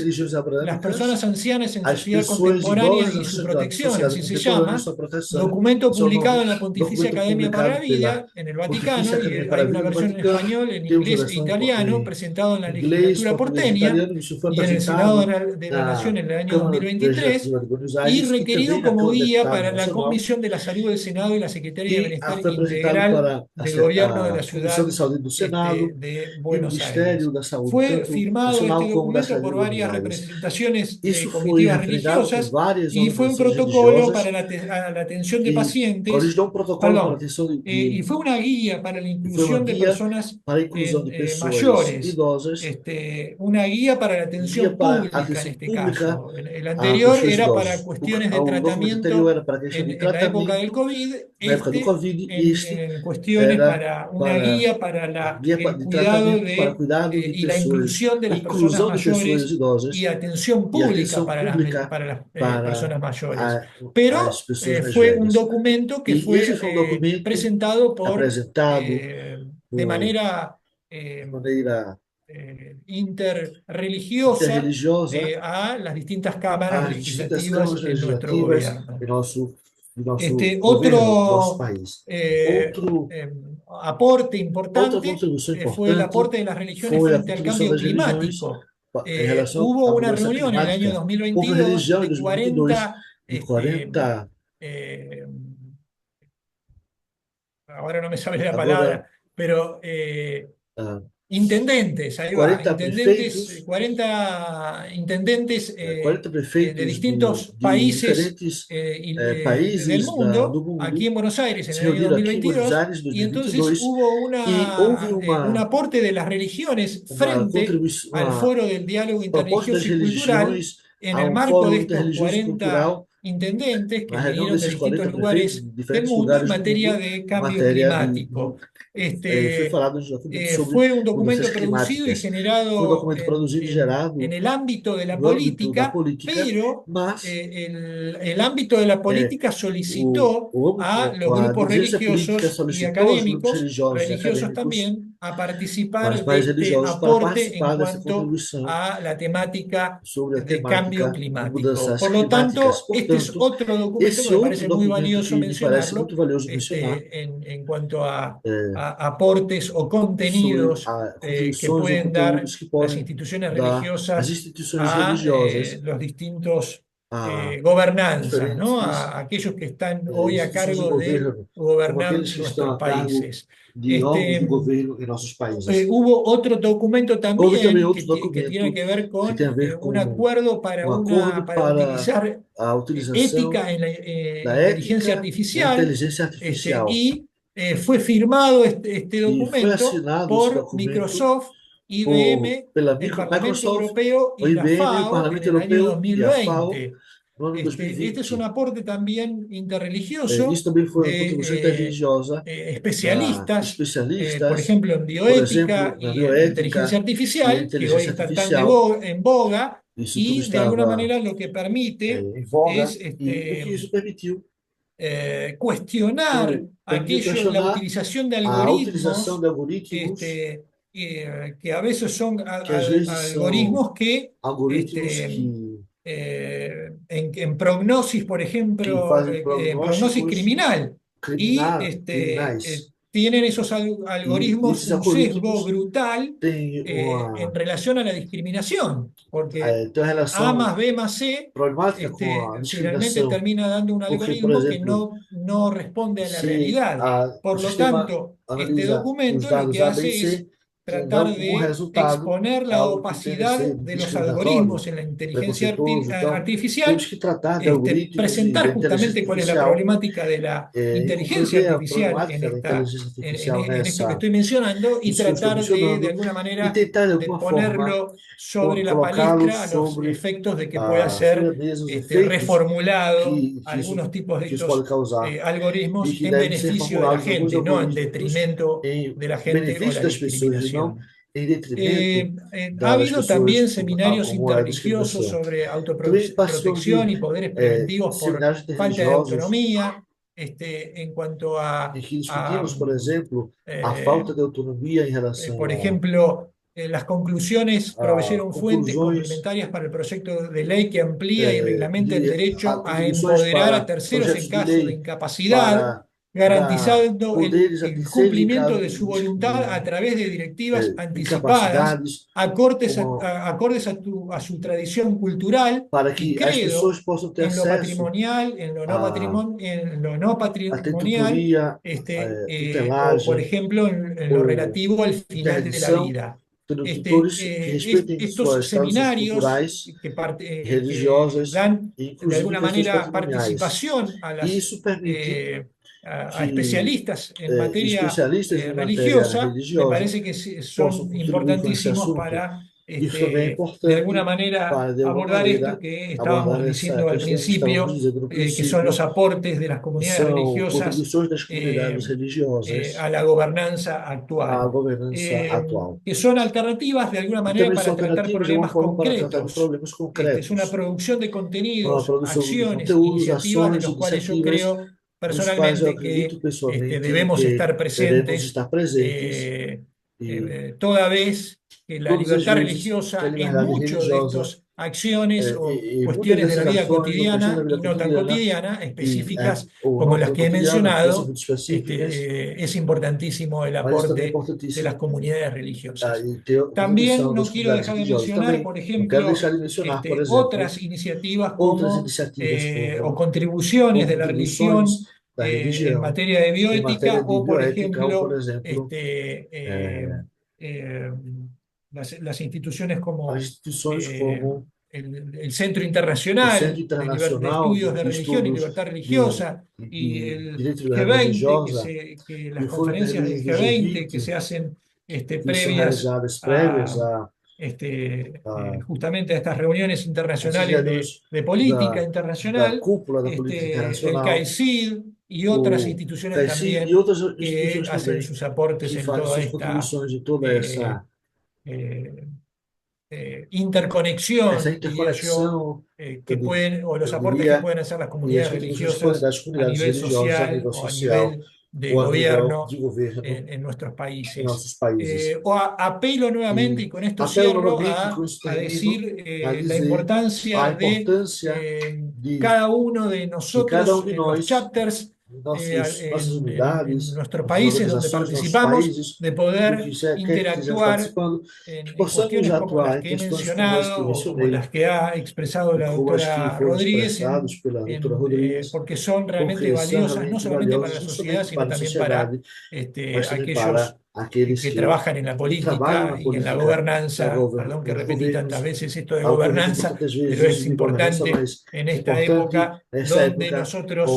las personas ancianas en sociedad contemporánea y su protección, así se llama, documento publicado en la Pontificia Academia para la Vida, en el Vaticano, y hay una versión en español, en inglés e italiano, presentado en la legislatura porteña y en el Senado de la Nación en el año 2023, y requerido como guía para la Comisión de la Salud del Senado y la Secretaría de Bienestar Integral del Gobierno de la Ciudad de Buenos Aires. Fue firmado este documento por varias representaciones comitivas religiosas y fue un protocolo para la atención de pacientes, y fue una guía para la inclusión de personas mayores, una guía para la atención pública en este caso. El anterior era para cuestiones de tratamiento en la época del COVID, en cuestiones para una guía para el cuidado y la inclusión de las personas mayores y atención pública para las personas mayores. Pero fue un documento que fue presentado de manera interreligiosa a las distintas cámaras legislativas en nuestro gobierno. Otro aporte importante fue el aporte de las religiones frente al cambio climático. Hubo una reunión en el año 2022 de 40 ahora no me sale la palabra, pero intendentes, ahí va, 40 intendentes de distintos países del mundo, aquí en Buenos Aires en el año 2022, y entonces hubo un aporte de las religiones frente al Foro del Diálogo Interreligioso y Cultural en el marco de estos 40 intendentes que vinieron de distintos lugares del mundo en materia de cambio climático. Fue un documento producido y generado en el ámbito de la política, pero el ámbito de la política solicitó a los grupos religiosos y académicos, religiosos también, a participar de este aporte en cuanto a la temática de cambio climático. Por lo tanto, este es otro documento que me parece muy valioso mencionarlo en cuanto a aportes o contenidos que pueden dar las instituciones religiosas a los distintos gobernanzas, ¿no? A aquellos que están hoy a cargo de gobernar nuestros países. Hubo otro documento también que tiene que ver con un acuerdo para utilizar ética en la inteligencia artificial, y fue firmado este documento por Microsoft, IBM, el Parlamento Europeo y la FAO en el año 2020. Este es un aporte también interreligioso de especialistas, por ejemplo, en bioética y en inteligencia artificial, que hoy está tan en boga, y de alguna manera lo que permite es cuestionar la utilización de algoritmos que a veces son algoritmos que en prognosis, por ejemplo, en prognosis criminal, y tienen esos algoritmos un sesgo brutal en relación a la discriminación, porque A más B más C finalmente termina dando un algoritmo que no responde a la realidad. Por lo tanto, este documento lo que hace es tratar de exponer la opacidad de los algoritmos en la inteligencia artificial, presentar justamente cuál es la problemática de la inteligencia artificial en esto que estoy mencionando, y tratar de alguna manera de ponerlo sobre la palestra a los efectos de que pueda ser reformulado algunos tipos de estos algoritmos en beneficio de la gente, no en detrimento de la gente o la discriminación. Ha habido también seminarios interreligiosos sobre autoprotección y poderes preventivos por falta de autonomía, en cuanto a falta de autonomía en relación por ejemplo, las conclusiones proveyeron fuentes complementarias para el proyecto de ley que amplía y reglamenta el derecho a empoderar a terceros en caso de incapacidad, garantizando el cumplimiento de su voluntad a través de directivas anticipadas, acordes a su tradición cultural y credo, en lo patrimonial, en lo no patrimonial, o por ejemplo en lo relativo al final de la vida. Estos seminarios que dan de alguna manera participación a especialistas en materia religiosa, me parece que son importantísimos para de alguna manera abordar esto que estábamos diciendo al principio, que son los aportes de las comunidades religiosas a la gobernanza actual, que son alternativas de alguna manera para tratar problemas concretos. Es una producción de contenidos, acciones, iniciativas de los cuales yo creo personalmente que debemos estar presentes, toda vez que la libertad religiosa en muchos de estos acciones o cuestiones de la vida cotidiana y no tan cotidiana, específicas como las que he mencionado, es importantísimo el aporte de las comunidades religiosas. También no quiero dejar de mencionar, por ejemplo, otras iniciativas o contribuciones de la religión en materia de bioética, o por ejemplo, las instituciones como el Centro Internacional de Estudios de Religión y Libertad Religiosa, y el G20, las conferencias del G20 que se hacen previas a justamente a estas reuniones internacionales de política internacional, el CAECID y otras instituciones también que hacen sus aportes en toda esta interconexión, diría yo, que pueden, o los aportes que pueden hacer las comunidades religiosas a nivel social o a nivel de gobierno en nuestros países. Apelo nuevamente, y con esto cierro, a decir la importancia de cada uno de nosotros en los chapters en nuestros países donde participamos, de poder interactuar en cuestiones como las que he mencionado o como las que ha expresado la doctora Rodríguez, porque son realmente valiosas no solamente para la sociedad, sino también para aquellos que trabajan en la política y en la gobernanza. Perdón que repetí tantas veces esto de gobernanza, pero es importante en esta época donde nosotros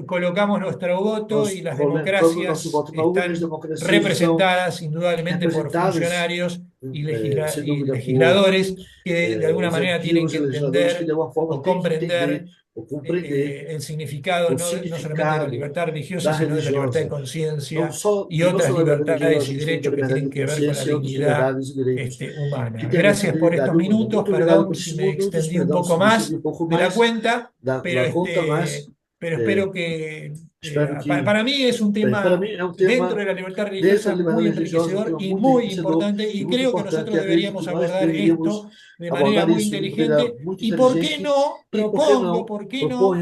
colocamos nuestro voto y las democracias están representadas indudablemente por funcionarios y legisladores que de alguna manera tienen que entender o comprender el significado no solamente de la libertad religiosa, sino de la libertad de conciencia y otras libertades y derechos que tienen que ver con la dignidad humana. Gracias por estos minutos, perdón si me extendí un poco más de la cuenta, pero espero que para mí es un tema dentro de la libertad religiosa muy enriquecedor y muy importante, y creo que nosotros deberíamos abordar esto de manera muy inteligente. ¿Y por qué no? ¿Por qué no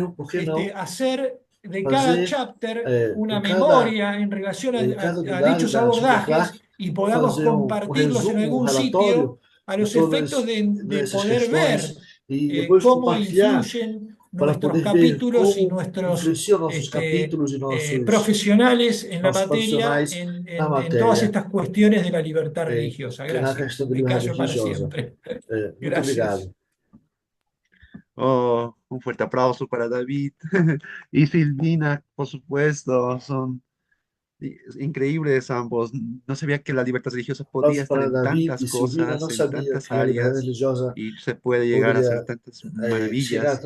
hacer de cada chapter una memoria en relación a dichos abordajes y podamos compartirlos en algún sitio a los efectos de poder ver cómo influyen nuestros capítulos y nuestros profesionales en la materia en todas estas cuestiones de la libertad religiosa? Gracias. Me callo para siempre. Gracias. Oh, un fuerte aplauso para David y Silvina, por supuesto, son increíbles ambos. No sabía que la libertad religiosa podía estar en tantas cosas, en tantas áreas, y se puede llegar a hacer tantas maravillas.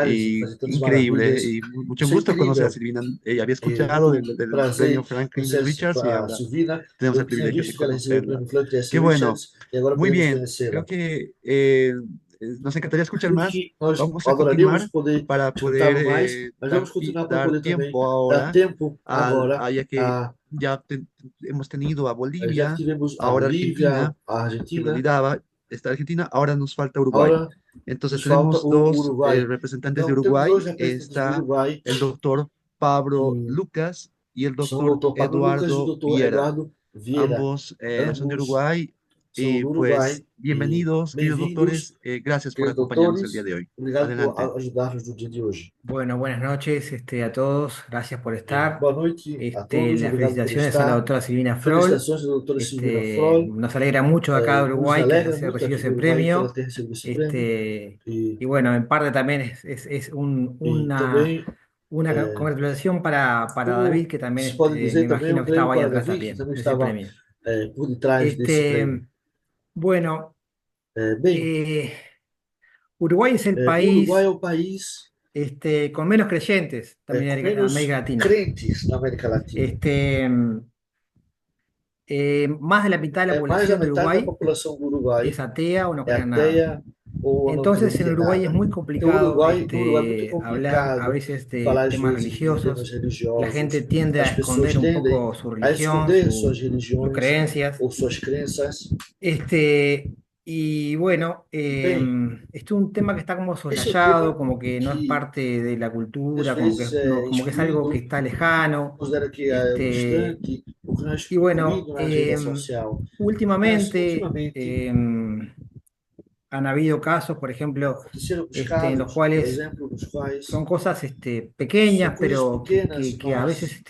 Y increíble, y mucho gusto conocer a Silvina. Había escuchado del premio Franklin Richards y ahora tenemos el privilegio de conocerla. Qué bueno, muy bien. Creo que nos encantaría escuchar más. Vamos a continuar para poder dar tiempo ahora, ya que ya hemos tenido a Bolivia, ahora Argentina, que me olvidaba, está Argentina, ahora nos falta Uruguay. Entonces tenemos dos representantes de Uruguay. Está el doctor Pablo Lucas y el doctor Eduardo Viera. Ambos son de Uruguay. Y pues bienvenidos, queridos doctores, gracias por acompañarnos el día de hoy. Adelante. Bueno, buenas noches a todos, gracias por estar. Las felicitaciones a la doctora Silvina Froll. Nos alegra mucho acá de Uruguay que se recibió ese premio. Y bueno, en parte también es una congratulación para David, que también me imagino que estaba ahí atrás también, de ese premio. Bueno, Uruguay es el país con menos creyentes también en América Latina. Más de la mitad de la población de Uruguay es atea o no cree en nada. Entonces en Uruguay es muy complicado hablar a veces de temas religiosos. La gente tiende a esconder un poco su religión, sus creencias. Y bueno, esto es un tema que está como soslayado, como que no es parte de la cultura, como que es algo que está lejano. Y bueno, últimamente han habido casos, por ejemplo, en los cuales son cosas pequeñas, pero que a veces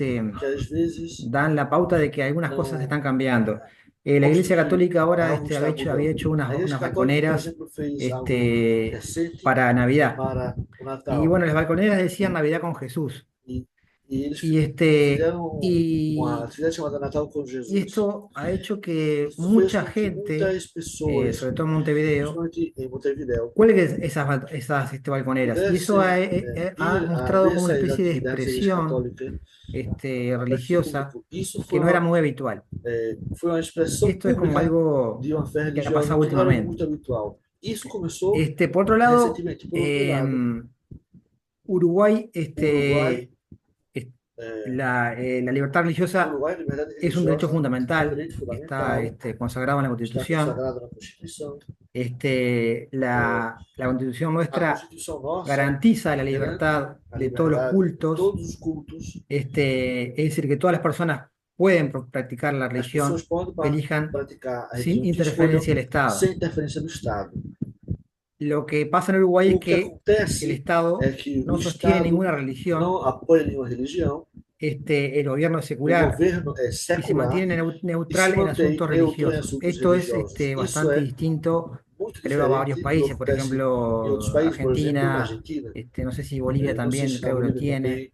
dan la pauta de que algunas cosas están cambiando. La Iglesia Católica ahora había hecho unas balconeras para Navidad. Y bueno, las balconeras decían Navidad con Jesús. Y esto ha hecho que mucha gente, sobre todo en Montevideo, cuelgue esas balconeras. Y eso ha mostrado como una especie de expresión religiosa que no era muy habitual. Esto es como algo que ha pasado últimamente. Por otro lado, Uruguay La libertad religiosa es un derecho fundamental, está consagrado en la Constitución. La Constitución nuestra garantiza la libertad de todos los cultos, es decir, que todas las personas pueden practicar la religión que elijan sin interferencia del Estado. Lo que pasa en Uruguay es que el Estado no sostiene ninguna religión, el gobierno es secular y se mantiene neutral en asuntos religiosos. Esto es bastante distinto, creo, a varios países, por ejemplo, Argentina, no sé si Bolivia también creo que lo tiene.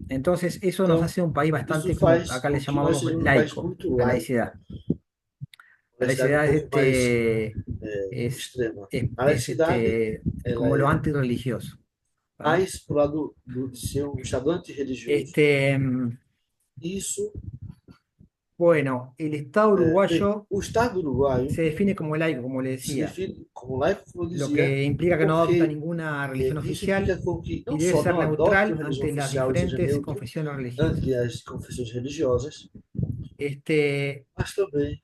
Entonces, eso nos hace un país bastante, como acá le llamamos laico, la laicidad. La laicidad es como lo antirreligioso. Mais pro lado de ser Estado antirreligioso. Bueno, el Estado uruguayo se define como laico, como le decía, lo que implica que no adopta ninguna religión oficial y debe ser neutral ante las diferentes confesiones religiosas. Mas também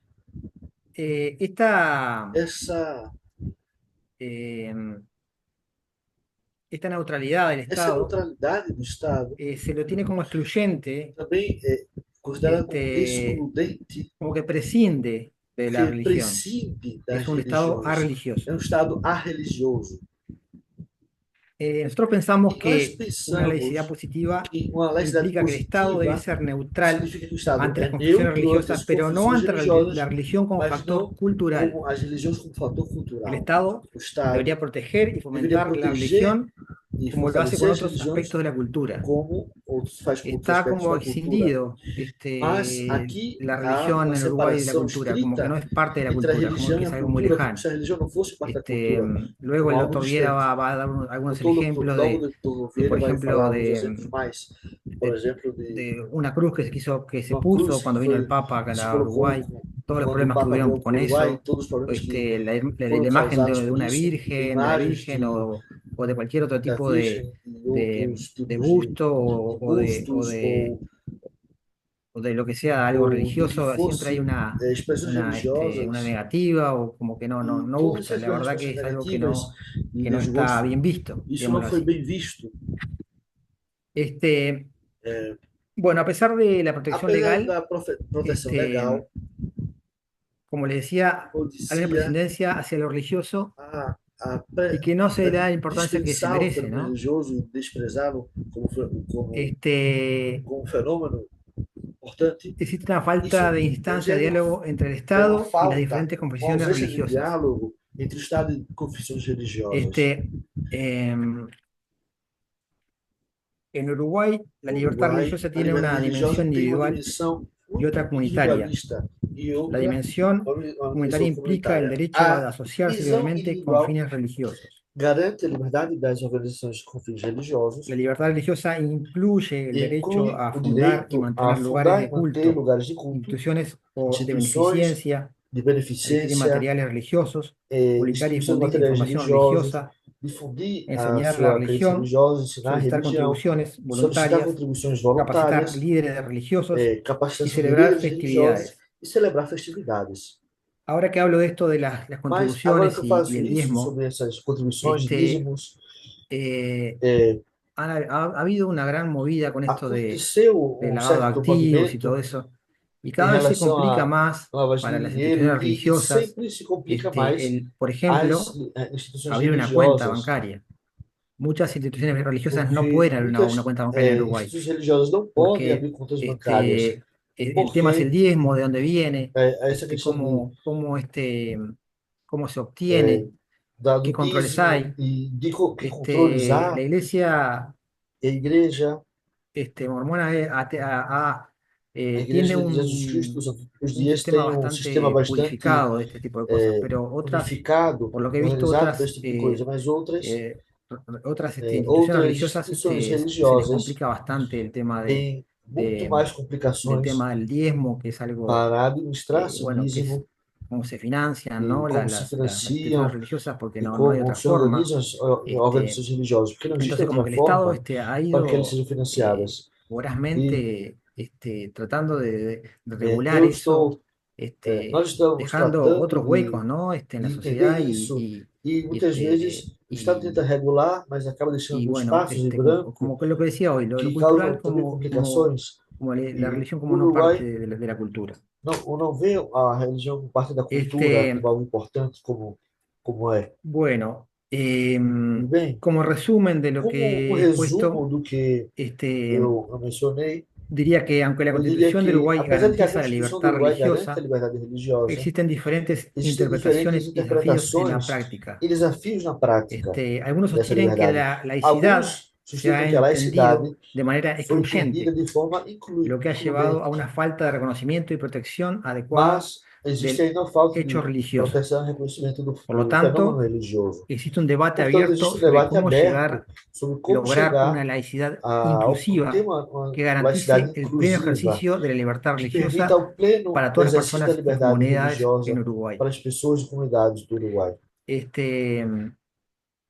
esta neutralidad del Estado se lo tiene como excluyente, como que prescinde de la religión. Es un Estado arreligioso. Nosotros pensamos que una laicidad positiva implica que el Estado debe ser neutral ante las confesiones religiosas, pero no ante la religión como factor cultural. El Estado debería proteger y fomentar la religión como lo hace con otros aspectos de la cultura. Está como escindido la religión en Uruguay de la cultura, como que no es parte de la cultura, como que es algo muy lejano. Luego el doctor Viera va a dar algunos ejemplos por ejemplo, de una cruz que se puso cuando vino el Papa acá a Uruguay, todos los problemas que tuvieron con eso, la imagen de una virgen, o de cualquier otro tipo de busto o de lo que sea algo religioso, siempre hay una negativa o como que no gusta. La verdad que es algo que no está bien visto, digámoslo así. Bueno, a pesar de la protección legal, como les decía, hay una presidencia hacia lo religioso y que no se le da la importancia que se merece, ¿no? Existe una falta de instancia de diálogo entre el Estado y las diferentes confesiones religiosas. En Uruguay, la libertad religiosa tiene una dimensión individual y otra comunitaria. La dimensión comunitaria implica el derecho a asociarse libremente con fines religiosos. Garante a liberdade das organizações com fins religiosos. La libertad religiosa incluye el derecho a fundar y mantener lugares de culto, instituciones de beneficencia, adquirir materiales religiosos, publicar y difundir información religiosa, enseñar la religión, solicitar contribuciones voluntarias, capacitar líderes religiosos y celebrar festividades. Ahora que hablo de esto de las contribuciones y el diezmo, ha habido una gran movida con esto de lavado de activos y todo eso, y cada vez se complica más para las instituciones religiosas, por ejemplo, abrir una cuenta bancaria. Muchas instituciones religiosas no pueden abrir una cuenta bancaria en Uruguay, porque el tema es el diezmo, de dónde viene, cómo se obtiene, qué controles hay. La iglesia mormona tiene un sistema bastante purificado de este tipo de cosas, pero otras, por lo que he visto, otras instituciones religiosas se les complica bastante el tema del tema del diezmo, que es algo bueno, cómo se financian, e ¿no? como se Las instituciones financiam religiosas, porque e no hay como otra se forma. organizam as organizações religiosas, porque não existe Entonces, como outra que el Estado forma ha para que elas ido sejam financiadas. E vorazmente tratando de regular eu eso, estou, nós estamos dejando otros tratando huecos, ¿no? En de la entender sociedad isso, e muitas vezes o Estado tenta regular, mas acaba y deixando bueno, espaços em como, branco que lo que decía hoy, lo que cultural causam também complicações. como la E religión o como no parte Uruguai de la cultura. não vê a religião como parte da cultura, como algo importante, como é. Bueno, E bem, como resumen de lo como um que he resumo expuesto, do que eu mencionei, diría que aunque la eu diria Constitución de que, Uruguay apesar de que a garantiza la Constituição do libertad Uruguai garante a religiosa, liberdade religiosa, existen diferentes existem diferentes interpretaciones y desafíos en la interpretações práctica. e desafios na prática Algunos dessa sostienen que liberdade. la laicidad Alguns se ha sustentam que a entendido laicidade de manera foi entendida excluyente, de forma lo que ha llevado a includente, una falta de reconocimiento y protección adecuada mas existe del ainda uma falta hecho de religioso. proteção e reconhecimento Por lo do fenômeno tanto, religioso. existe un debate Portanto, existe abierto um sobre debate cómo aberto llegar, sobre como lograr chegar una laicidad ter inclusiva uma que laicidade garantice el pleno inclusiva ejercicio de la libertad que permita religiosa o pleno para todas las exercício da personas y liberdade comunidades en religiosa Uruguay. para as pessoas e comunidades do Uruguai. Este,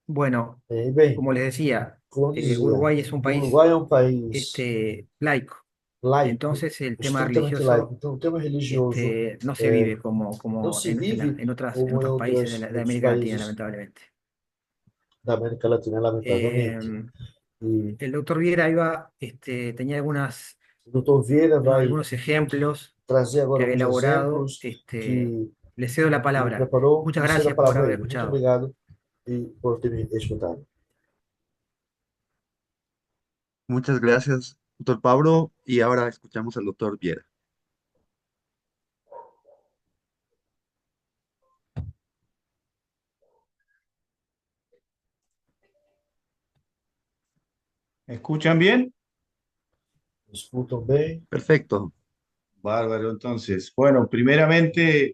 bueno, E bem, como les decía, como dizia, Uruguay es un o país Uruguai é um país laico. laico, Entonces el tema estritamente laico. religioso Então, o tema religioso no se vive como, não se vive en como em otros países de outros América Latina, países lamentablemente. da América Latina, lamentavelmente. Eh, E el doctor Viera tenía o Dr. Vieira vai algunos ejemplos trazer que agora había alguns elaborado. exemplos que Le cedo la ele palabra. preparou. Muchas E cedo a gracias por palavra a haber ele. Muito escuchado. obrigado e por ter me escutado. Muchas gracias, doctor Pablo. Y ahora escuchamos al doctor Viera. ¿Me escuchan bien? Me escutam bem? Perfecto. Bárbaro, entonces. Bueno, primeramente,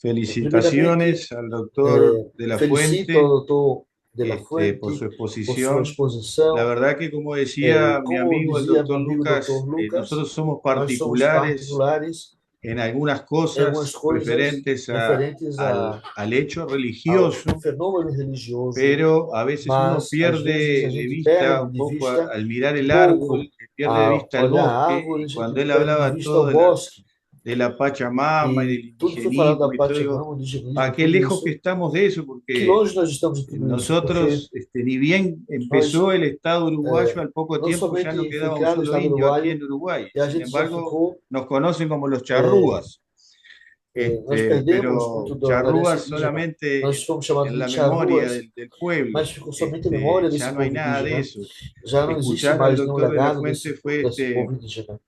Primeiramente, felicitaciones al doctor de la felicito ao Fuente doutor de la por su Fuente por sua exposición. La exposição. verdad que, como decía mi Como amigo el dizia meu doctor amigo Lucas, Dr. Lucas, nosotros somos nós somos particulares particulares en algunas em algumas cosas coisas referentes referentes al hecho ao religioso, fenômeno religioso, pero a veces uno mas às pierde vezes a de gente vista perde un de poco vista al mirar el um árbol, pouco pierde de a vista el olhar bosque, y árvores cuando e él perde de hablaba vista todo o bosque. de la Pachamama y E del tudo foi falado da indigenismo y todo, digo, Pachamama, o indigenismo, ¿a qué tudo lejos que isso. estamos de eso? Que Porque longe nós estamos de tudo isso, porque nosotros, ni bien nós empezó el Estado uruguayo, al poco não tiempo ya no somente foi quedaba un criado o solo Estado indio aquí uruguaio en Uruguay. e a Sin gente já embargo, ficou, nos conocen como los eh, charrúas. nós perdemos Pero muito da herança charrúas indígena. solamente Nós fomos chamados en de la memoria charruas, del pueblo. mas ficou somente a memória Ya desse no hay povo nada de indígena. eso. Já não existe Escuchar al mais nenhum doctor de la legado Fuente fue, desse povo indígena.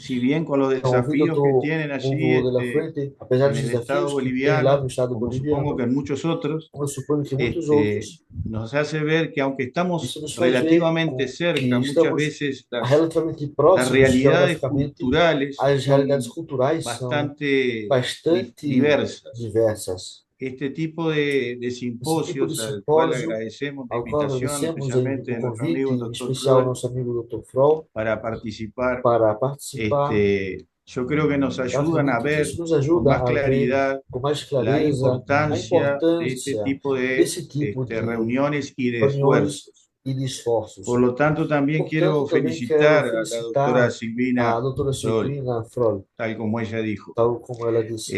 si bien con los Então, ouvindo desafíos que tienen o allí povo de la Fuente, apesar en dos el Estado desafios que tem lá no boliviano, Estado como supongo boliviano, que en muchos otros, eu suponho que muitos outros, nos hace ver que aunque isso estamos nos faz ver relativamente que cerca, muchas estamos veces relativamente las próximos realidades geograficamente. culturales As realidades son culturais são bastante bastante diversas. diversas. Este tipo de Esse tipo de simposios, al cual simpósio, agradecemos la ao qual invitación, agradecemos especialmente o de nuestro convite, amigo el em doctor especial ao Freud, nosso amigo Dr. Froll, para participar, para participar. yo creo que nos Eu ayudan a acredito que ver isso nos con ajuda más a ver claridad com mais la clareza a importancia de este importância tipo desse tipo de reuniones y de reuniões esfuerzos. e de esforços. Por lo tanto, también quiero Portanto, também quero felicitar a la doctora felicitar Silvina a doutora Freud, Silvina Froll, tal como ella dijo. tal como ela disse.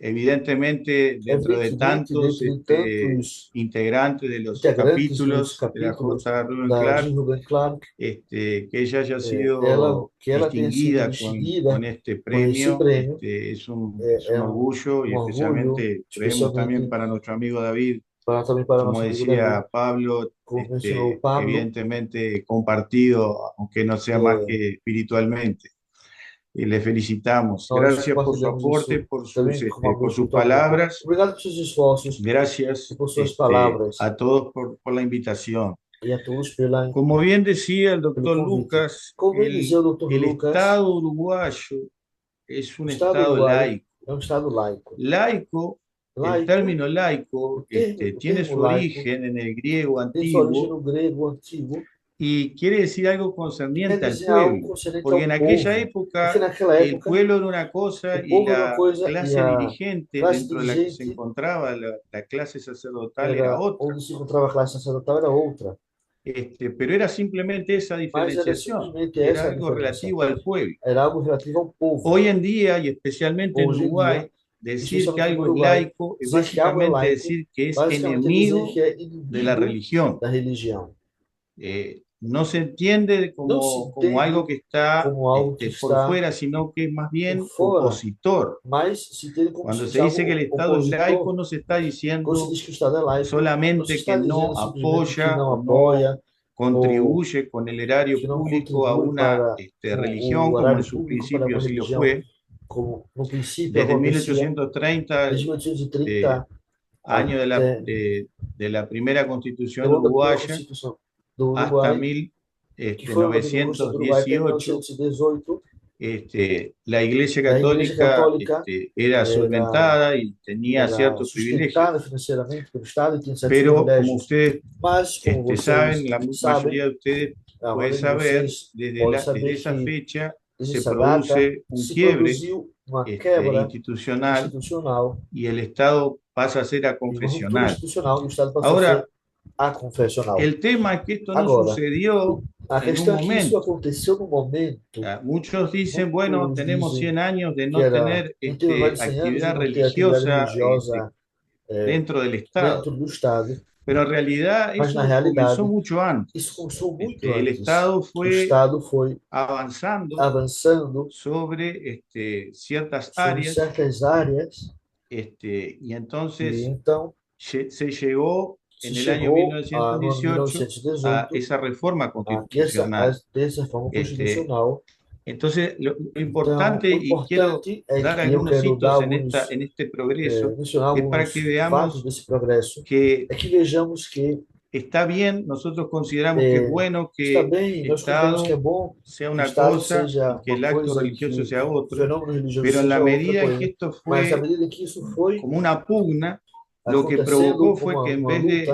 Evidentemente, dentro de Evidentemente, tantos dentro de tantos integrantes de los integrantes dos capítulos de la capítulos J. Ruben da Clark, Jean Ruben Clark, que ella haya ela, sido que ela tenha sido distinguida con distinguida este com esse premio, prêmio, es un é orgullo, y orgulho, especialmente creemos también especialmente para nuestro amigo David, também para como nosso amigo David, decía Pablo, como mencionou o Pablo, evidentemente compartido, aunque no sea más que espiritualmente. Y le felicitamos. nós Gracias por su compartilhamos aporte, isso por também como amigo sus espiritualmente. palabras. Obrigado por seus esforços Gracias e por suas palavras a todos por la invitación. e a todos pela Como bien decía el pelo doctor convite. Lucas, Como bem dizia o Dr. el Lucas, Estado uruguayo es o un Estado Estado uruguaio laico. é Estado laico. Laico, el Laico, término laico o tiene termo su laico origen en el griego tem sua origem antiguo no grego antigo Y quiere decir algo concerniente al pueblo, porque en aquella época el pueblo era una cosa y la clase dirigente dentro de la que se encontraba la clase sacerdotal era otra. Pero era simplemente esa diferenciación, era algo relativo al pueblo. Hoy en día, y especialmente en Uruguay, decir que algo es laico es básicamente decir que es enemigo de la religión. No se entiende como algo que está por fuera, sino que es más bien opositor. Cuando se dice que el Estado es laico, no se está diciendo solamente que no apoya o no contribuye con el erario público a una religión, como en su principio sí lo fue. Desde 1830, año de la primera constitución uruguaya, hasta 1918, la Iglesia Católica era solventada y tenía ciertos privilegios. Pero como ustedes saben, la mayoría de ustedes puede saber, desde esa fecha se produce un quiebre institucional y el Estado pasa a ser aconfesional. Ahora, el tema es que esto no sucedió en un momento. Muchos dicen, bueno, tenemos 100 años de no tener actividad religiosa dentro del Estado. Pero en realidad eso comenzó mucho antes. El Estado fue avanzando sobre ciertas áreas y entonces se llegó en el año 1918 a esa reforma constitucional. Entonces, lo importante, y quiero dar algunos hitos en este progreso, es para que veamos que está bien, nosotros consideramos que es bueno que el Estado sea una cosa y que el acto religioso sea otro, pero en la medida en que esto fue como una pugna, lo que provocó fue que en vez de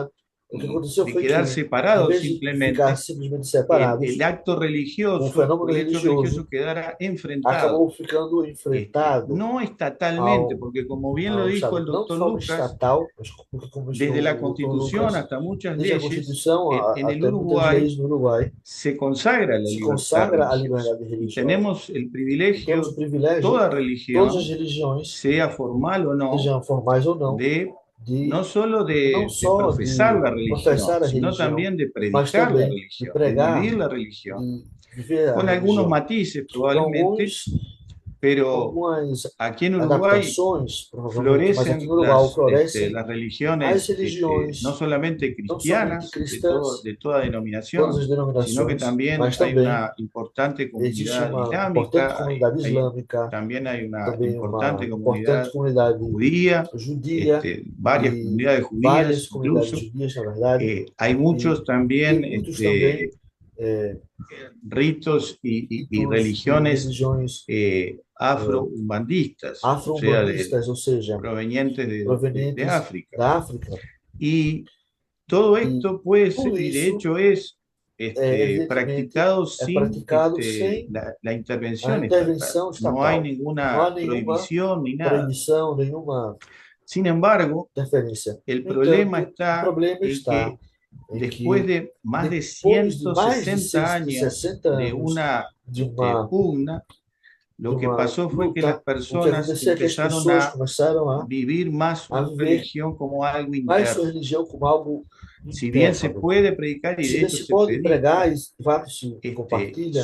quedar separados simplemente, el acto religioso quedara enfrentado, no estatalmente, porque como bien lo dijo el doctor Lucas, desde la Constitución hasta muchas leyes, en el Uruguay se consagra la libertad religiosa. Y tenemos el privilegio, toda religión, sea formal o no, de no solo de profesar la religión, sino también de predicar la religión, de vivir la religión, con algunos matices probablemente, pero aquí en Uruguay florecen las religiones no solamente cristianas, de toda denominación, sino que también hay una importante comunidad islámica, también hay una importante comunidad judía, varias comunidades judías incluso. Hay muchos también ritos y religiones afro-umbandistas, o sea, provenientes de África. Y todo esto puede ser, y de hecho es practicado sin la intervención estatal. No hay ninguna prohibición ni nada. Sin embargo, el problema está en que después de más de 160 años de una pugna, lo que pasó fue que las personas empezaron a vivir más su religión como algo interno. Si bien se puede predicar y de hecho se predica,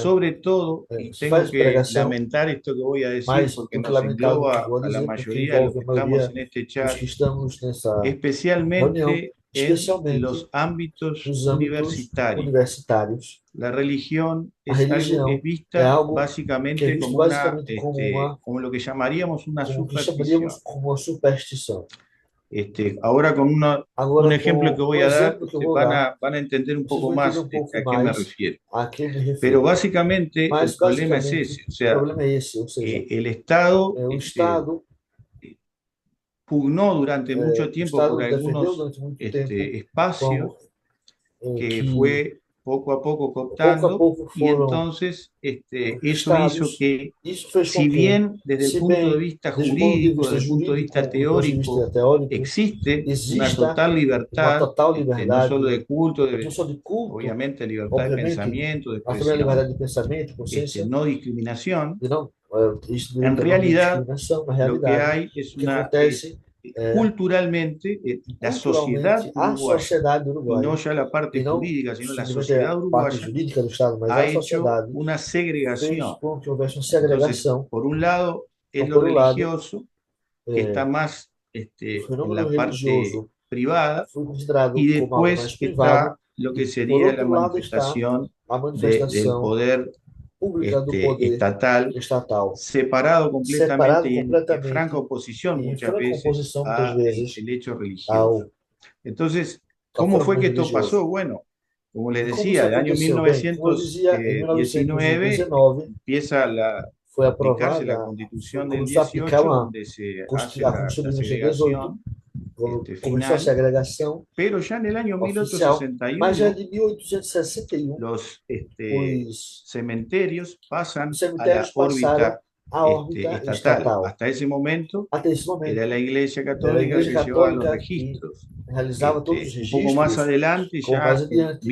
sobre todo, y tengo que lamentar esto que voy a decir porque nos engloba a la mayoría de los que estamos en este chat, especialmente en los ámbitos universitarios. La religión es vista básicamente como lo que llamaríamos una superstición. Ahora con un ejemplo que voy a dar, van a entender un poco más a qué me refiero. Pero básicamente el problema es ese, o sea, el Estado pugnó durante mucho tiempo por algunos espacios que fue poco a poco pouco a cooptando, pouco y foram entonces eso hizo conquistados. que, Isso fez com si que, bien desde el se punto de bem, vista desde o ponto de jurídico, vista desde el punto de jurídico, vista do ponto de vista teórico, teórico, existe una exista total uma libertad, total no solo liberdade, de culto, não só de culto, obviamente libertad de obviamente, pensamiento, de mas também a expresión, liberdade de pensamento, consciência, no discriminación. e não, isso En não é realidad, discriminação, na lo que realidade, hay es o que acontece culturalmente, la sociedad culturalmente, a uruguaya, sociedade y no uruguaia, ya la parte e não jurídica, sino la simplesmente a sociedad parte uruguaya, jurídica do Estado, mas ha a hecho sociedade una fez segregación. com que houvesse uma Entonces, segregação. por un lado, es Então, lo por um lado, religioso, que está más o en fenômeno la parte religioso privada, foi considerado y como algo mais después privado, está lo que e por sería la outro lado está manifestación a del manifestação poder pública do poder estatal, estatal, separado completamente separado y en franca completamente oposición e em muchas franca veces oposição, muitas a vezes, el hecho religioso. ao Entonces, à ¿cómo forma fue que esto religiosa. pasó? Bueno, como les E como isso decía, el año aconteceu? Bem, como eu dizia, em 1919 1919 empieza a foi aplicarse la aprovada, Constitución del começou a aplicar 18, uma donde se a hace la Constituição de 1918, segregación começou a final, segregação pero ya en el año oficial, mas já 1861 de 1861 los os cementerios pasan a la cemitérios passaram órbita à órbita estatal. estatal. Hasta ese momento Até esse momento, era la Iglesia era a Católica Igreja que llevaba los Católica que registros. realizava todos os Un poco más registros. adelante, Como ya mais en adiante,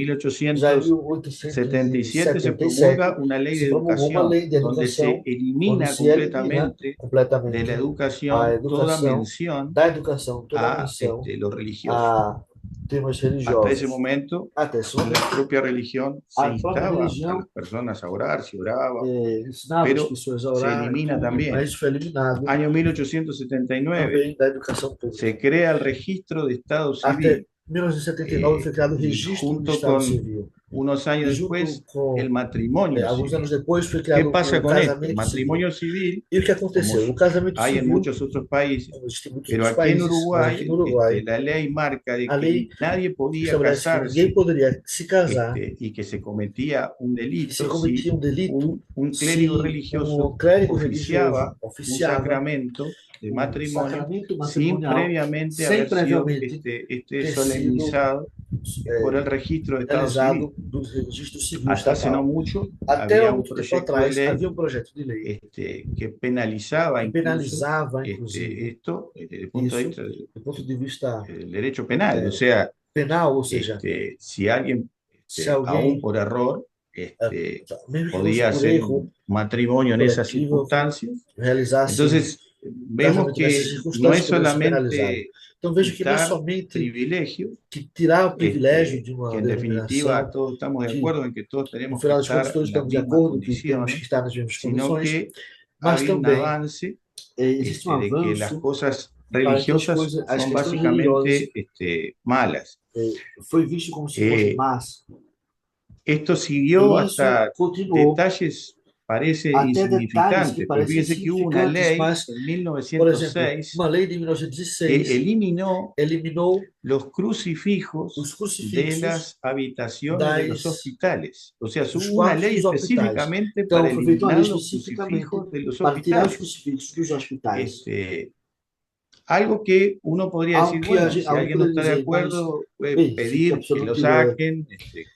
já em 1877 se promulga una ley de se promulgou uma educación, lei de donde educação, se onde elimina se elimina completamente de la completamente a educación toda educação, mención da educação, toda a a menção lo religioso. a temas Hasta ese religiosos. momento, Até esse la momento, propia religión se a própria instaba a religião las personas a orar, se oraba, ensinava as pero pessoas a se orar, elimina tudo, también. mas isso foi eliminado Año 1879 também da educação pública. se crea el registro de Estado Até Civil 1979 foi criado o y registro do junto Estado con Civil. unos años E junto después com el matrimonio alguns civil. anos depois foi ¿Qué criado pasa o con esto? El casamento civil. matrimonio civil, E o que aconteceu? como O casamento hay en civil, muchos otros países, como existe em muitos pero outros aquí en países, mas Uruguay, aqui no Uruguai, la ley marca de a lei que nadie podía estabelece que casarse ninguém poderia se casar y que se cometía un e se delito cometia si delito un se clérigo religioso clérigo oficiaba un oficiava sacramento de matrimonio sacramento sin matrimonial previamente sem haber sido previamente ter sido solemnizado por el registro de Estado Civil. realizado do registro civil Hasta hace no estatal. mucho Até había há un muito tempo proyecto de atrás ley havia um projeto de lei que penalizaba que incluso penalizava, inclusive, esto desde el punto de isso vista do ponto de vista del derecho penal. O sea, penal, ou seja, si alguien, se alguém, aún por error, mesmo que podía fosse por hacer erro, un matrimonio en esas circunstancias. realizasse Entonces, vemos que no es solamente então vejo que não é quitar somente privilegios, que tirar o privilégio de uma que en definitiva denominação, todos estamos de que, acuerdo en que todos no tenemos que final das estar contas todos en las estamos de mismas acordo que temos que condiciones, estar nas mesmas sino condições, que mas hay un também avance existe um de que las avanço cosas para que religiosas as son questões básicamente malas. foi visto como se fosse más. Esto siguió E isso hasta continuou detalles parece até detalhes insignificante, que pero parecem fíjense que hubo una insignificantes, ley mas, en por exemplo, 1906 uma lei de que 1916 eliminó los os crucifijos de crucifixos las habitaciones de los das, hospitales. O sea, dos hubo una quartos ley dos hospitais. específicamente Então, para foi feita uma eliminar lei los especificamente crucifijos de los para tirar os hospitales. crucifixos dos hospitais. Algo que uno podría Algo decir, que bueno, a gente- si algo alguien no está de poderia dizer, acuerdo, bem, pedir se a pessoa que não lo tiver saquen,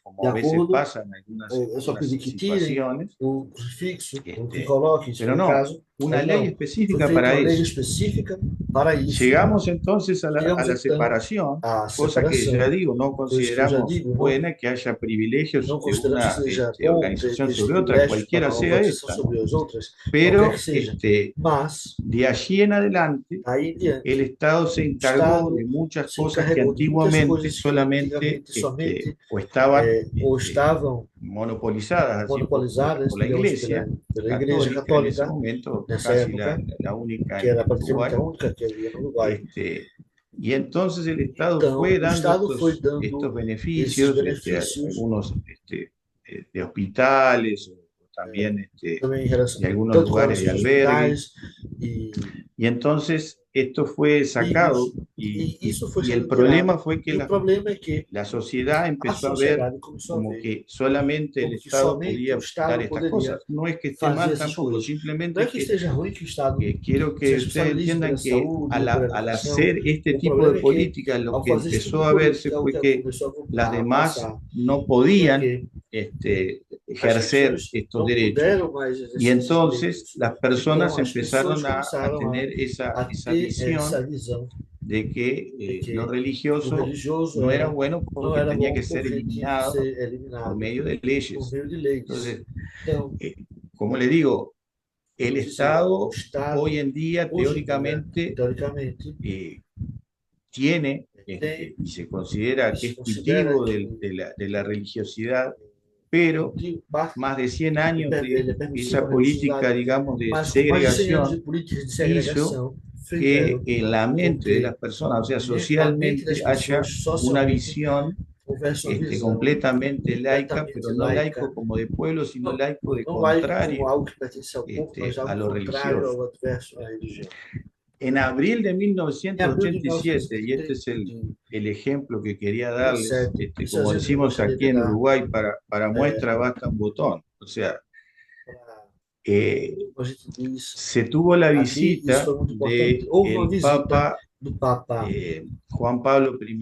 como de a veces acordo, pasa en algunas, é só pedir que tirem situaciones. o crucifixo, ou que coloquem, se Pero for o no, caso. una Mas ley não, específica foi feita para uma lei eso. específica para isso. Llegamos entonces a la Llegamos então separación, à cosa que separação, ya digo, no coisa que eu já consideramos digo, buena que haya privilegios não de consideramos una que seja bom ter organización estes sobre otra, privilégios cualquiera para uma sea organização esta, sobre as outras, pero qualquer que seja. Mas, de allí en adelante, aí em diante, el Estado se o encargó Estado de muchas se cosas que encarregou de muitas antiguamente coisas que solamente antigamente somente o estaban ou estavam monopolizadas así monopolizadas, por la digamos, Iglesia pela Igreja en ese Católica, momento nessa casi época, la única que en era praticamente Uruguay. a única que havia no Uruguai. Y entonces el Estado Então, fue o dando Estado foi estos dando estos esses beneficios, benefícios, algunos de hospitales, o también também em relação de algunos tanto com lugares de relação aos albergue. hospitais e Y entonces esto fue sacado y el problema fue que la sociedad empezó a ver como que solamente el Estado podía dar estas cosas. No es que esté mal tampoco, simplemente que quiero que ustedes entiendan que al hacer este tipo de políticas, lo que empezó a verse fue que las demás no podían ejercer estos derechos. Y entonces las personas empezaron a tener esa visión de que lo religioso no era bueno porque tenía que ser eliminado por medio de leyes. Entonces, como le digo, el Estado hoy en día teóricamente tiene y se considera que es cultivo de la religiosidad, pero más de 100 años de esa política, digamos, de segregación hizo que en la mente de las personas, o sea, socialmente, haya una visión completamente laica, pero no laico como de pueblo, sino laico de contrario a lo religioso. En abril de 1987, y este es el ejemplo que quería darles, como decimos aquí en Uruguay, para muestra basta un botón. O sea, se tuvo la visita del Papa Juan Pablo I.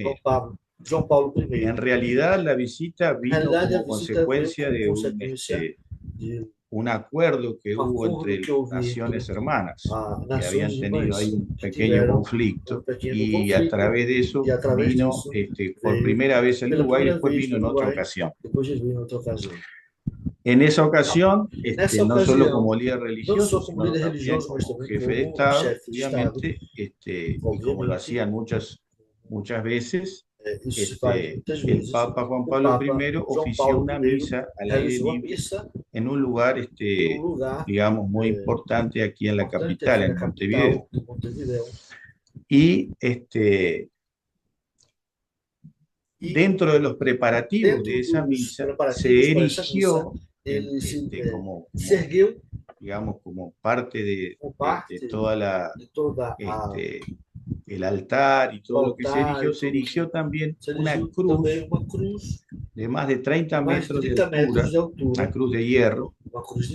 En realidad, la visita vino como consecuencia de un acuerdo que hubo entre naciones hermanas, que habían tenido ahí un pequeño conflicto, y a través de eso vino por primera vez el Uruguay, y después vino en otra ocasión. En esa ocasión, no solo como líder religioso, sino también como jefe de Estado, obviamente, y como lo hacían muchas veces, el Papa Juan Pablo I ofició una misa al aire libre en un lugar, digamos, muy importante aquí en la capital, en Montevideo. Y dentro de los preparativos de esa misa se erigió digamos, como parte de toda el altar y todo lo que se erigió también una cruz de más de 30 metros de altura, una cruz de hierro,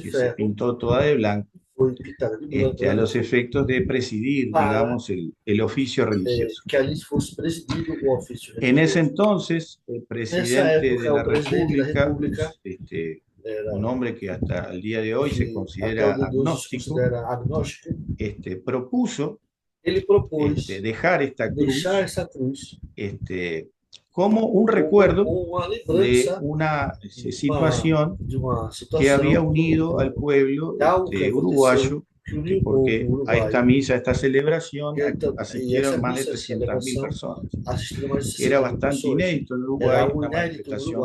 que se pintó toda de blanco, a los efectos de presidir, digamos, el oficio religioso. En ese entonces, el presidente de la República, un hombre que hasta el día de hoy se considera agnóstico, propuso dejar esta cruz como un recuerdo de una situación que había unido al pueblo uruguayo, porque a esta misa, a esta celebración, asistieron más de 300.000 personas. Era bastante inédito en Uruguay una manifestación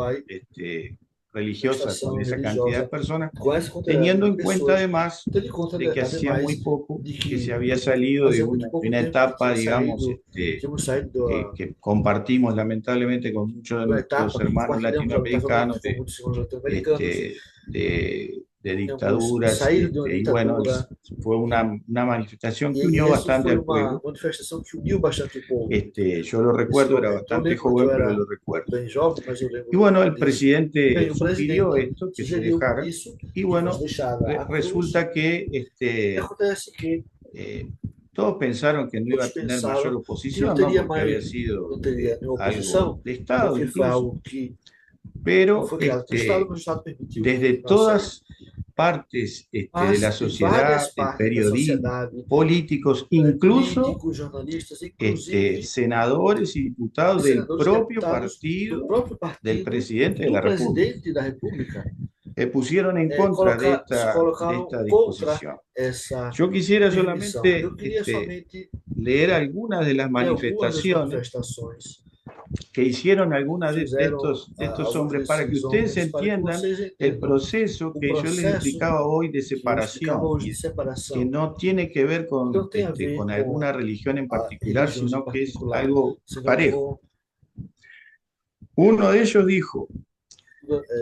religiosa con esa cantidad de personas, teniendo en cuenta además de que hacía muy poco que se había salido de una etapa, digamos, que compartimos lamentablemente con muchos de nuestros hermanos latinoamericanos de dictaduras, y bueno, fue una manifestación que unió bastante al pueblo. Yo lo recuerdo, era bastante joven, pero lo recuerdo. Y bueno, el presidente sugirió esto, que se dejara, y bueno, resulta que todos pensaron que no iba a tener mayor oposición, ¿no? Porque había sido algo de Estado incluso. Pero desde todas partes de la sociedad, de periodistas, políticos, incluso senadores y diputados del propio partido del presidente de la República, pusieron en contra de esta disposición. Yo quisiera solamente leer algunas de las manifestaciones que hicieron algunas de estos hombres, para que ustedes entiendan el proceso que yo les explicaba hoy de separación, que no tiene que ver con alguna religión en particular, sino que es algo parejo. Uno de ellos dijo: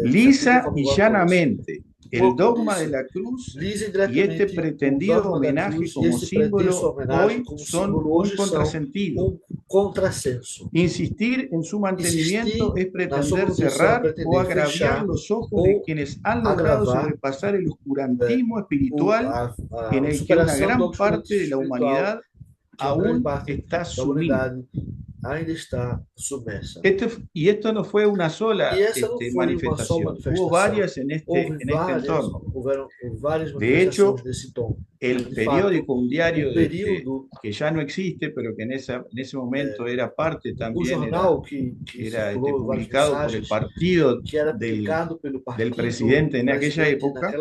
lisa y llanamente, el dogma de la cruz y este pretendido homenaje como símbolo hoy son un contrasentido. Insistir en su mantenimiento es pretender cerrar o agraviar los ojos de quienes han logrado sobrepasar el oscurantismo espiritual en el que una gran parte de la humanidad aún está sumida. Ainda está submersa. Y esto no fue una sola manifestación, hubo varias en este entorno. De hecho, el periódico, un diario que ya no existe, pero que en ese momento era parte también, era publicado por el partido del presidente en aquella época,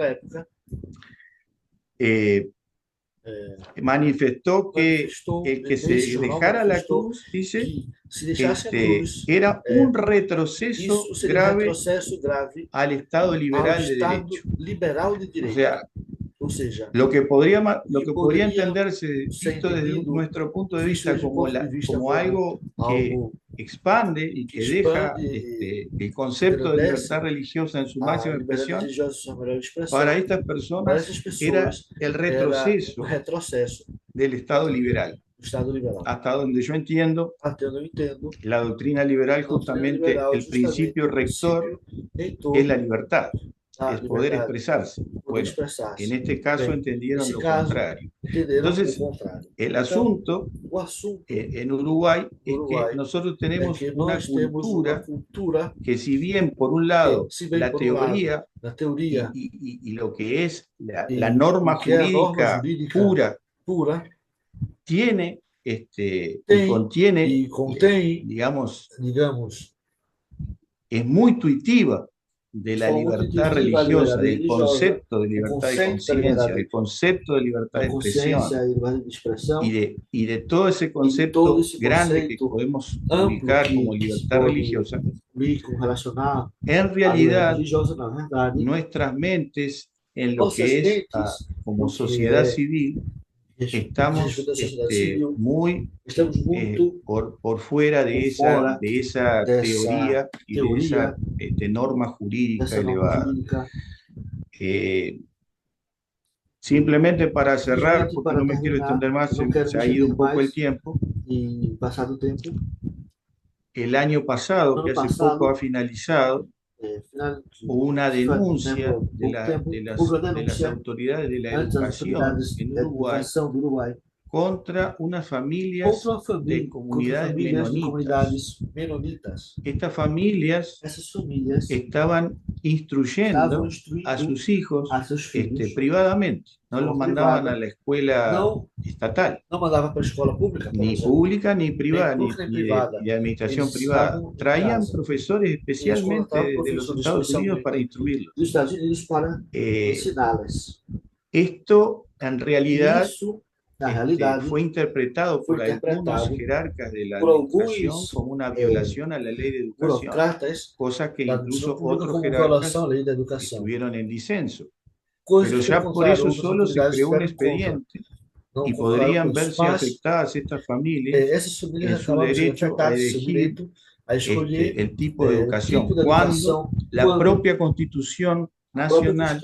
manifestó que el que se dejara la cruz, dice, era un retroceso grave al Estado liberal de derecho. O sea, lo que podría entenderse visto desde nuestro punto de vista como algo que expande y que deja el concepto de libertad religiosa en su máxima expresión, para estas personas era el retroceso del Estado liberal. Hasta donde yo entiendo, la doctrina liberal, justamente el principio rector es la libertad. Es poder expresarse. Bueno, en este caso entendieron lo contrario. Entonces, el asunto en Uruguay es que nosotros tenemos una cultura que, si bien por un lado la teoría y lo que es la norma jurídica pura tiene y contiene, digamos, es muy intuitiva de la libertad religiosa, del concepto de libertad de conciencia, del concepto de libertad de expresión y de todo ese concepto grande que podemos ubicar como libertad religiosa. En realidad, nuestras mentes, en lo que es como sociedad civil, estamos muy por fuera de esa teoría y de esa norma jurídica elevada. Simplemente para cerrar, porque no me quiero extender más, se ha ido un poco el tiempo. El año pasado, que hace poco ha finalizado, hubo una denuncia de las autoridades de la educación en Uruguay contra unas familias de comunidades menonitas. Estas familias estaban instruyendo a sus hijos privadamente, no los mandaban a la escuela estatal, ni pública ni privada, ni de administración privada. Traían profesores especialmente de los Estados Unidos para instruirlos. Esto en realidad fue interpretado por algunos jerarcas de la educación como una violación a la ley de educación, cosa que incluso otros jerarcas estuvieron en disenso. Pero ya por eso solo se creó un expediente y podrían verse afectadas estas familias en su derecho a elegir el tipo de educación, cuando la propia Constitución Nacional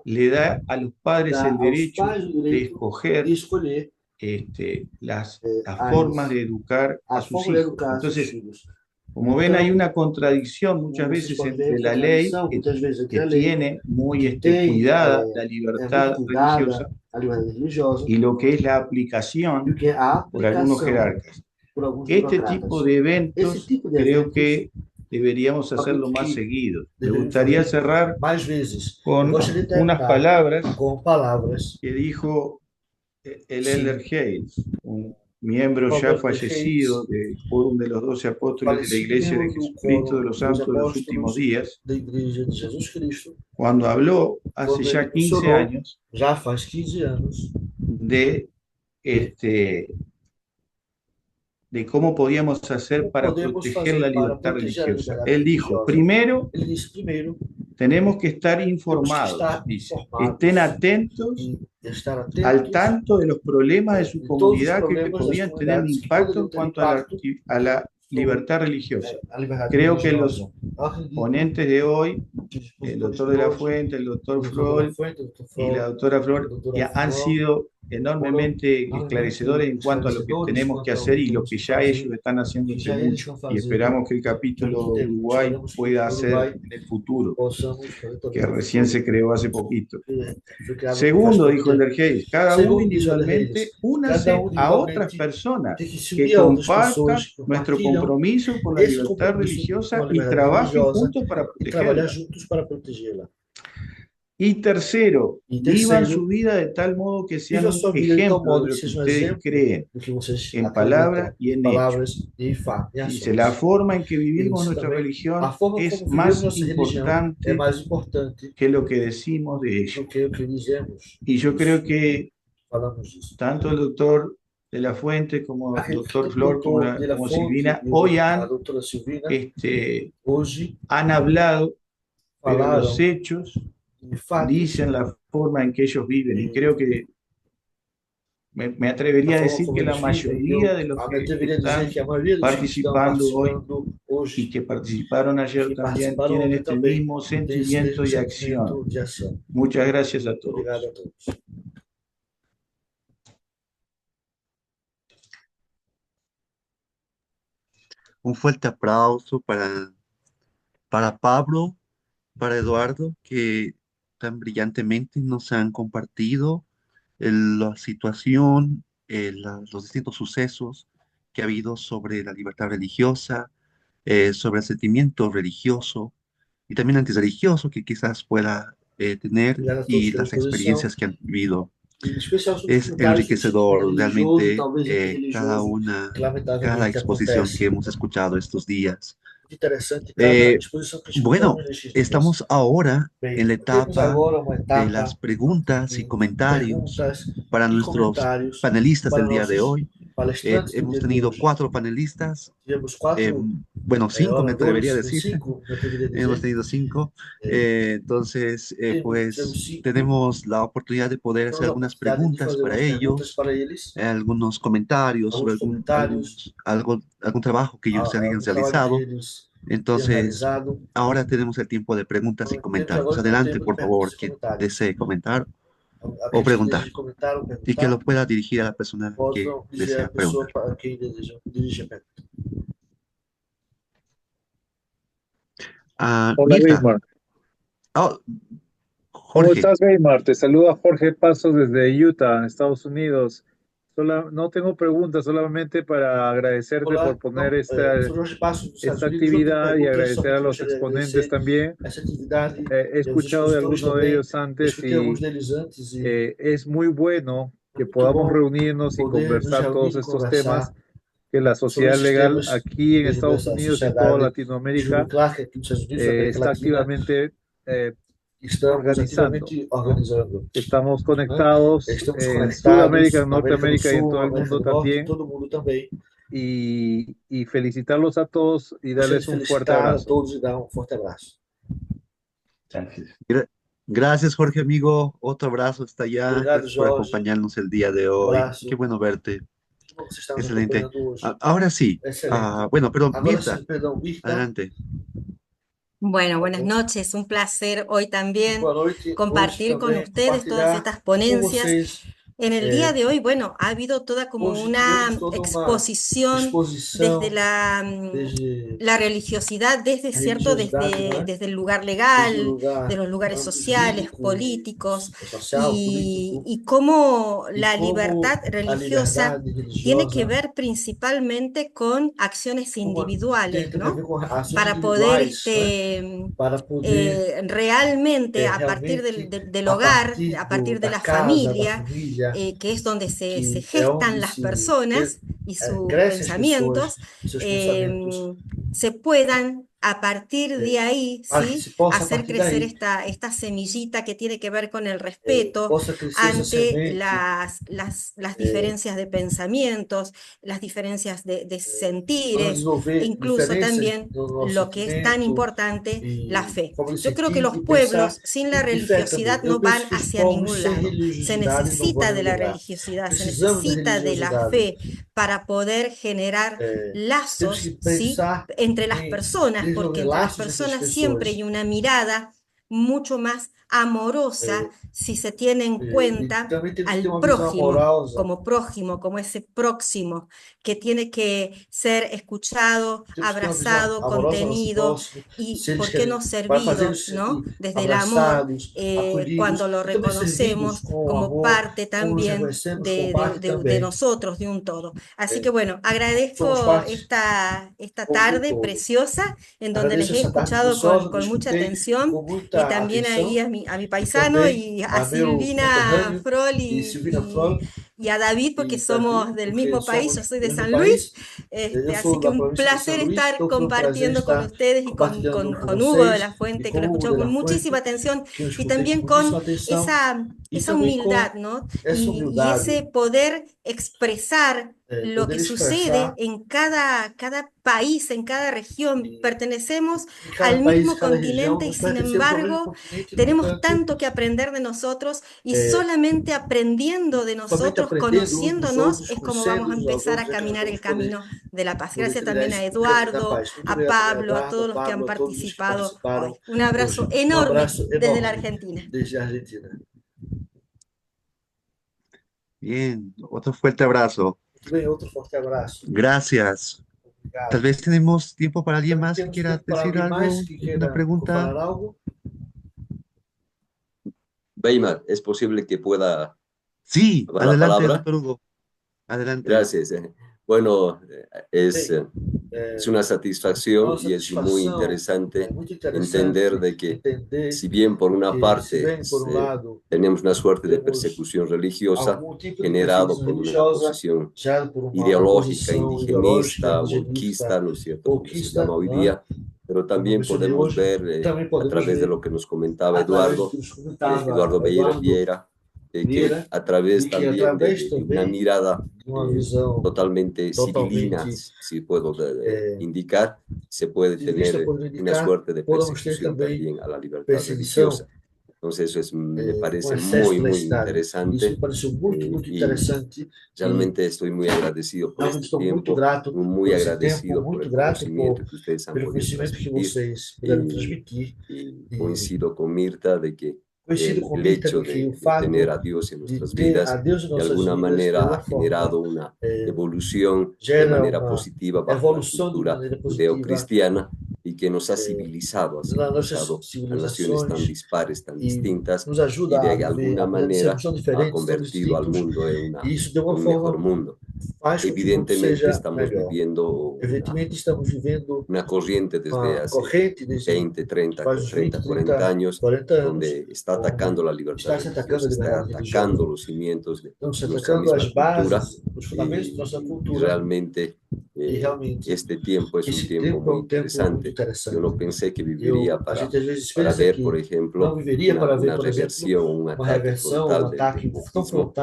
le da a los padres el derecho de escoger las formas de educar a sus hijos. Entonces, como ven, hay una contradicción muchas veces entre la ley, que tiene muy cuidada la libertad religiosa, y lo que es la aplicación por algunos jerarcas. Este tipo de eventos creo que deberíamos hacerlo más seguido. Me gustaría cerrar con unas palabras que dijo el Elder Hales, un miembro ya fallecido del Fórum de los 12 Apóstoles de la Iglesia de Jesucristo de los Santos de los Últimos Días, cuando habló hace ya 15 años de cómo podíamos hacer para proteger la libertad religiosa. Él dijo, primero, tenemos que estar informados, dice, estén atentos, al tanto de los problemas de su comunidad que podrían tener un impacto en cuanto a la libertad religiosa. Creo que los ponentes de hoy, el doctor de la Fuente, el doctor Freud y la doctora Flor, ya han sido enormemente esclarecedores en cuanto a lo que tenemos que hacer y lo que ya ellos están haciendo hace mucho. Y esperamos que el capítulo de Uruguay pueda hacer en el futuro, que recién se creó hace poquito. Segundo, dijo el Dergeis, cada uno individualmente únase a otras personas que compartan nuestro compromiso con la libertad religiosa y trabajen juntos para protegerla. Y tercero, vivan su vida de tal modo que sean un ejemplo de lo que ustedes creen, en palabra y en hechos. Dice, la forma en que vivimos nuestra religión es más importante que lo que decimos de ello. Y yo creo que tanto el doctor de la Fuente como el doctor Flor como Silvina hoy han hablado, pero los hechos dicen la forma en que ellos viven, y creo que me atrevería a decir que la mayoría de los que están participando hoy y que participaron ayer también tienen este mismo sentimiento y acción. Muchas gracias a todos. Un fuerte aplauso para Pablo, para Eduardo, que tan brillantemente nos han compartido la situación, los distintos sucesos que ha habido sobre la libertad religiosa, sobre el sentimiento religioso y también antirreligioso que quizás pueda tener y las experiencias que han vivido. Es enriquecedor realmente cada exposición que hemos escuchado estos días. Bueno, estamos ahora en la etapa de las preguntas y comentarios para nuestros panelistas del día de hoy. Hemos tenido 4 panelistas, bueno, 5 me atrevería a decir, hemos tenido 5, entonces pues tenemos la oportunidad de poder hacer algunas preguntas para ellos, algunos comentarios sobre algún trabajo que ellos hayan realizado. Entonces, ahora tenemos el tiempo de preguntas y comentarios. Adelante, por favor, quien desee comentar o preguntar, y que lo pueda dirigir a la persona que desea preguntar. Hola, Mirta. Weimar. Oh, ¿Cómo Jorge. estás, Weimar? Te saluda Jorge Pasos desde Utah, Estados Unidos. No tengo preguntas, solamente para agradecerte por poner esta actividad y agradecer a los exponentes también. He escuchado de algunos de ellos antes y es muy bueno que podamos reunirnos y conversar todos estos temas que la sociedad legal aquí en Estados Unidos y en toda Latinoamérica está activamente organizando. Estamos conectados en Sudamérica, en Norteamérica y en todo el mundo también. Y felicitarlos a todos y darles un fuerte abrazo. Gracias, Jorge, amigo. Otro abrazo hasta allá. Gracias por acompañarnos el día de hoy. Qué bueno verte. Excelente. Ahora sí. Bueno, perdón, Mirta. Adelante. Bueno, buenas noches. Un placer hoy también compartir con ustedes todas estas ponencias. En el día de hoy, bueno, ha habido toda como una exposición desde la religiosidad, desde el lugar legal, de los lugares sociales, políticos, y cómo la libertad religiosa tiene que ver principalmente con acciones individuales, ¿no? Para poder realmente a partir del hogar, a partir de la familia, que es donde se gestan las personas y sus pensamientos, se puedan a partir de ahí, ¿sí? Hacer crecer esta semillita que tiene que ver con el respeto ante las diferencias de pensamientos, las diferencias de sentires, incluso también lo que es tan importante, la fe. Yo creo que los pueblos sin la religiosidad no van hacia ningún lado. Se necesita de la religiosidad, se necesita de la fe para poder generar lazos, ¿sí? Entre las personas, porque entre las personas siempre hay una mirada mucho más amorosa si se tiene en cuenta al prójimo, como ese próximo que tiene que ser escuchado, abrazado, contenido y, ¿por qué no servido, ¿no? Desde el amor, cuando lo reconocemos como parte también de nosotros, de un todo. Así que bueno, agradezco esta tarde preciosa en donde les he escuchado con mucha atención y también ahí a mi paisano y a Silvina Frol y a David, porque somos del mismo país, yo soy de San Luis, así que un placer estar compartiendo con ustedes y con Hugo de la Fuente, que lo he escuchado con muchísima atención y también con esa humildad, ¿no? Y ese poder expresar lo que sucede en cada país, en cada región. Pertenecemos al mismo continente y sin embargo tenemos tanto que aprender de nosotros y solamente aprendiendo de nosotros, conociéndonos, es como vamos a empezar a caminar el camino de la paz. Gracias también a Eduardo, a Pablo, a todos los que han participado hoy. Un abrazo enorme desde la Argentina. Bien, otro fuerte abrazo. Otro fuerte abrazo. Gracias. Tal vez tenemos tiempo para alguien más que quiera decir algo, una pregunta. Weimar, ¿es posible que pueda Sí, tomar la adelante, palabra? doctor Hugo. Adelante. Gracias. Bueno, es una satisfacción y es muy interesante entender de que si bien por una parte tenemos una suerte de persecución religiosa generado por una posición ideológica, indigenista, wokista, ¿no es cierto?, como se llama hoy día, pero también podemos ver a través de lo que nos comentaba Eduardo Vieira, que a través también de una mirada totalmente civilina, si puedo indicar, se puede tener una suerte de persecución también a la libertad religiosa. Entonces eso me parece muy interesante y realmente estoy muy agradecido por este tiempo, muy agradecido por el conocimiento que ustedes han podido transmitir y coincido con Mirta de que el hecho de tener a Dios en nuestras vidas de alguna manera ha generado una evolución de manera positiva bajo la cultura judeocristiana y que nos ha civilizado, a naciones tan dispares, tan distintas, y de alguna manera ha convertido al mundo en un mejor mundo. Evidentemente estamos viviendo una corriente desde hace 20, 30, 40 años, donde está atacando la libertad religiosa, está atacando los cimientos de nuestra misma cultura, y realmente este tiempo es un tiempo muy interesante. Yo no pensé que viviría para ver, por ejemplo, una reversión, un ataque frontal del populismo,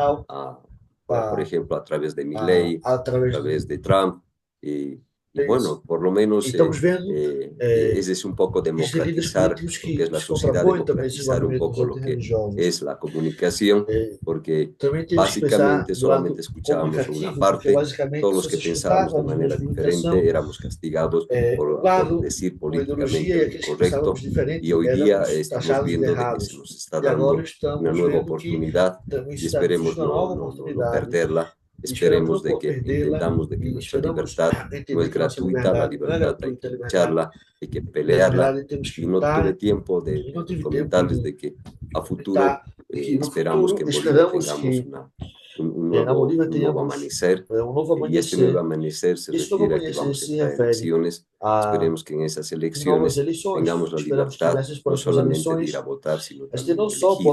por ejemplo, a través de Milei, a través de Trump, y bueno, por lo menos ese es un poco democratizar lo que es la sociedad, democratizar un poco lo que es la comunicación, porque básicamente solamente escuchábamos una parte, todos los que pensábamos de manera diferente éramos castigados por decir políticamente lo incorrecto, y hoy día estamos viendo de que se nos está dando una nueva oportunidad y esperemos no perderla. Esperemos de que entendamos de que nuestra libertad no es gratuita, la libertad hay que lucharla, hay que pelearla, y no tuve tiempo de comentarles de que a futuro esperamos que en Bolivia tengamos un nuevo amanecer, y este nuevo amanecer se refiere a que vamos a entrar en elecciones. Esperemos que en esas elecciones tengamos la libertad no solamente de ir a votar, sino también de elegir,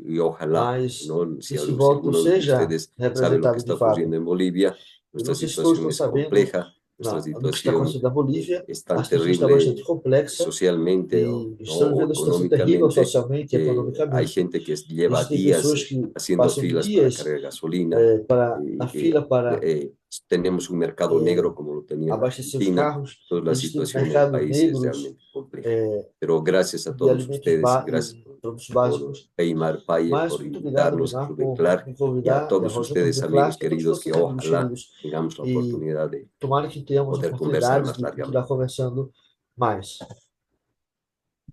y ojalá, ¿no? Si alguno de ustedes sabe lo que está ocurriendo en Bolivia, nuestra situación es compleja, nuestra no que está situación acontecendo na Bolívia, es a tan situação está terrible bastante complexa socialmente e estamos o vendo a situação terrível económicamente socialmente e que hay economicamente. gente que lleva Existem días pessoas que haciendo passam filas para dias cargar gasolina na y fila para tenemos un mercado negro como lo tenía en abastecer os Argentina. carros. Entonces la Existem situación en el mercados país es negros realmente compleja. Pero gracias a de todos alimentos ustedes y gracias e produtos por básicos. Eymar Paye, Mas por muito obrigado, invitarnos a Guimar, Club por Enclar me y a convidar e a todos Roger Clube ustedes, de Classe, amigos e a todos os queridos, nossos que amigos ojalá queridos. tengamos la E oportunidad de tomara que tenhamos poder conversar oportunidades más de continuar largamente. conversando mais.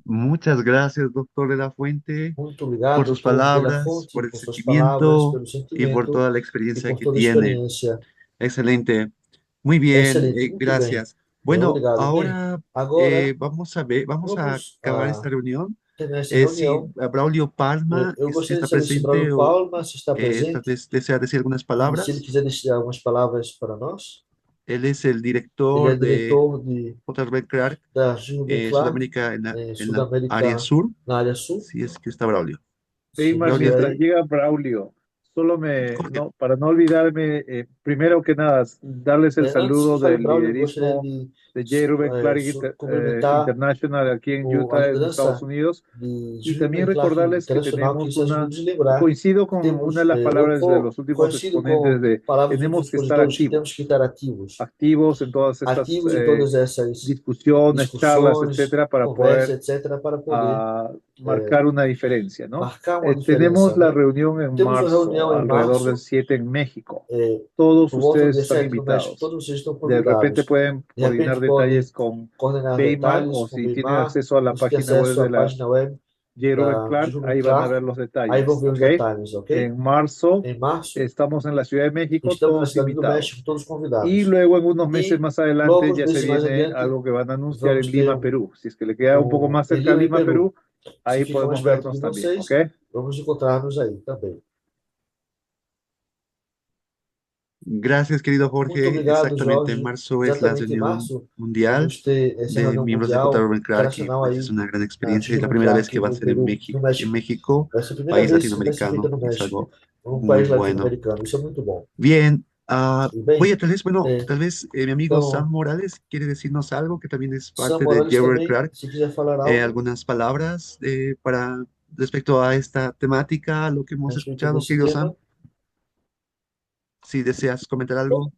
Muchas gracias, doctor de la Fuente, Muito por obrigado, sus doutor de la palabras, Fonte, por el por suas palavras, sentimiento pelo y por sentimento toda la e experiencia por que toda a tiene. experiência. Excelente. Muy bien, Excelente, muito bem. gracias. Bueno, Obrigado. Bem, ahora agora vamos a vamos acabar esta reunión. terminar esta Si reunião. Braulio Palma Eu gostaria de está saber se presente Braulio o Palma se está tal presente vez desea decir algunas e se ele palabras. quiser deixar algumas palavras para nós. Él es el Ele é director de diretor J. Clark da Gilben Clark, Sudamérica em en la área Sudamérica, sur. na área sul. Si es que está Braulio. Se Weimar, estiver Braulio, mientras aí, llega Braulio, solo ¿cómo que? no, para no olvidarme, primero que nada, darles el antes que saludo fale del Braulio, eu gostaria liderismo de de J. Rubén Clark cumprimentar International aquí en a Utah, en Estados liderança Unidos, de y también Gilben Clark recordarles que Internacional aqui nos tenemos Estados una, Unidos e lembrar coincido que con una de temos, las palabras de los últimos coincido exponentes de palavras dos últimos tenemos que estar expositores que temos activos, que estar ativos. activos en todas estas Ativos em todas essas discusiones, charlas, discussões, etcétera, para conversas, poder etc., para poder marcar una diferencia, ¿no? marcar uma Tenemos diferença, la né? reunión en Temos uma marzo, reunião em alrededor del março, 7 en México. Todos por volta do ustedes dia están 7 no México. invitados. Todos vocês estão De repente convidados. pueden De coordinar repente podem detalles con coordenar Weimar detalhes o com o si tienen Weimar, acceso a la ou se tem página web acesso à de la página web J. Rubén de Clark, Ruben ahí van a Clark. ver los Aí vão detalles, ver os ¿ok? detalhes, ok? En marzo Em março, estamos en la Ciudad de México, estamos na todos cidade do invitados. México, todos Y convidados. luego en unos meses E más adelante logo, uns ya se meses mais viene adiante, algo que van a anunciar en vamos ter Lima, Perú. Si es que le queda un poco más em cerca a Lima, em Lima, Peru. Perú, Se ahí fica mais podemos perto de vernos también, ¿ok? vocês, vamos encontrar-nos aí também. Gracias, querido Muito Jorge. obrigado, Exactamente, en Jorge. marzo es la Exatamente em reunión março, mundial vamos ter essa de reunião miembros de J. mundial Rubén Clark y internacional pues es aí una gran na experiencia. Es la Gilben primera vez Clark que va a no ser Peru, no En México. México, Vai ser a primeira país vez que vai ser feita latinoamericano, no y es México, algo num muy país bueno. latino-americano. Isso é muito bom. Bien, E oye, bem, tal vez mi amigo Sam então, Morales quiere decirnos algo, que también es Sam parte de Morales J. Rubén também, Clark, se quiser falar algo algunas palabras para respecto a esta temática, lo que a hemos respeito escuchado, desse querido Sam, tema. si deseas comentar algo.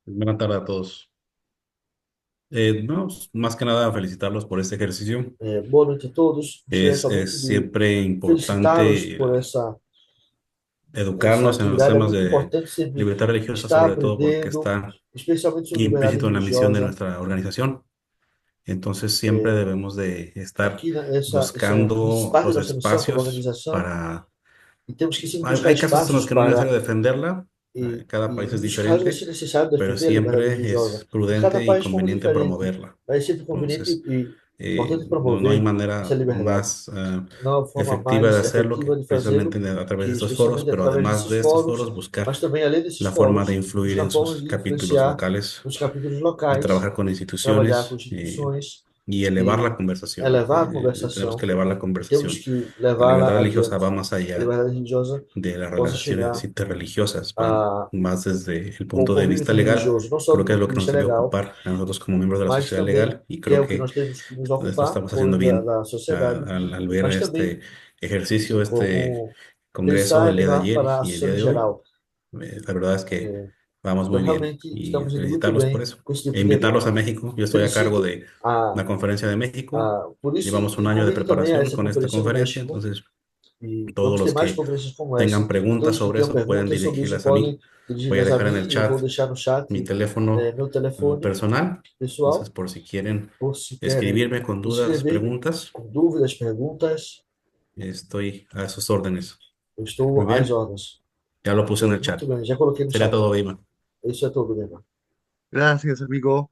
Buenas tardes a todos. No, más que nada felicitarlos por este ejercicio. Boa noite a todos. Gostaria Es somente de siempre felicitá-los importante por essa educarnos en los atividade. É temas muito de importante sempre libertad religiosa, estar sobre todo porque aprendendo, está especialmente sobre liberdade implícito en la misión de religiosa. nuestra organización. Entonces siempre debemos de estar Aqui, isso faz buscando parte los da nossa missão como espacios organização para... e temos que sempre buscar Hay casos en los espaços que no es para. necesario defenderla, cada E país es nos casos vai diferente, ser necessário pero defender a liberdade siempre religiosa. es Em cada prudente y país, como conveniente diferente, promoverla. vai ser conveniente Entonces, e importante no hay promover essa manera liberdade. más Não há forma efectiva de mais hacerlo que efetiva de fazê-lo precisamente a través que de estos foros, especialmente pero através además desses de estos foros, fóruns, mas buscar também além desses la forma de fóruns, influir buscar en formas sus de capítulos influenciar locales, nos capítulos de locais, trabajar con trabalhar com instituciones instituições y elevar la e conversación. elevar a Tenemos que conversação. elevar la Temos conversación. que La libertad levá-la religiosa va adiante. más A allá liberdade religiosa de las possa relaciones chegar interreligiosas, va a, más desde el com o punto de convívio vista legal. interreligioso, não só Creo do que es ponto lo de que nos vista debe legal, ocupar a nosotros como miembros de la mas sociedad também legal y que é creo o que que nós temos que nos esto ocupar, estamos como haciendo membro bien da sociedade, al ver mas este também ejercicio, este como congreso pensar e del día de levar ayer para a y el día sociedade de hoy. geral. La verdad es que vamos Então, muy bien realmente, y estamos indo muito felicitarlos por bem eso. com esse tipo E de invitarlos a evento. México. Yo estoy a cargo Felicito de la conferencia de México. por isso, Llevamos un e año de convido também a preparación essa con esta conferência no conferencia, México, entonces e todos vamos ter los mais que conferências como essa. tengan preguntas Todos que sobre tenham eso pueden perguntas sobre isso dirigirlas a mí. podem Voy a dirigi-las a dejar en mim el e eu vou chat deixar no chat mi teléfono meu telefone personal. Entonces, pessoal, por si quieren por se querem escribirme con dudas, escrever preguntas, com dúvidas, perguntas, estoy a sus órdenes. eu Muy estou às bien, ordens. ya lo puse en el chat. Muito bem, já coloquei no Sería chat. todo, Dima. Isso é tudo, Guilherme. Gracias, amigo.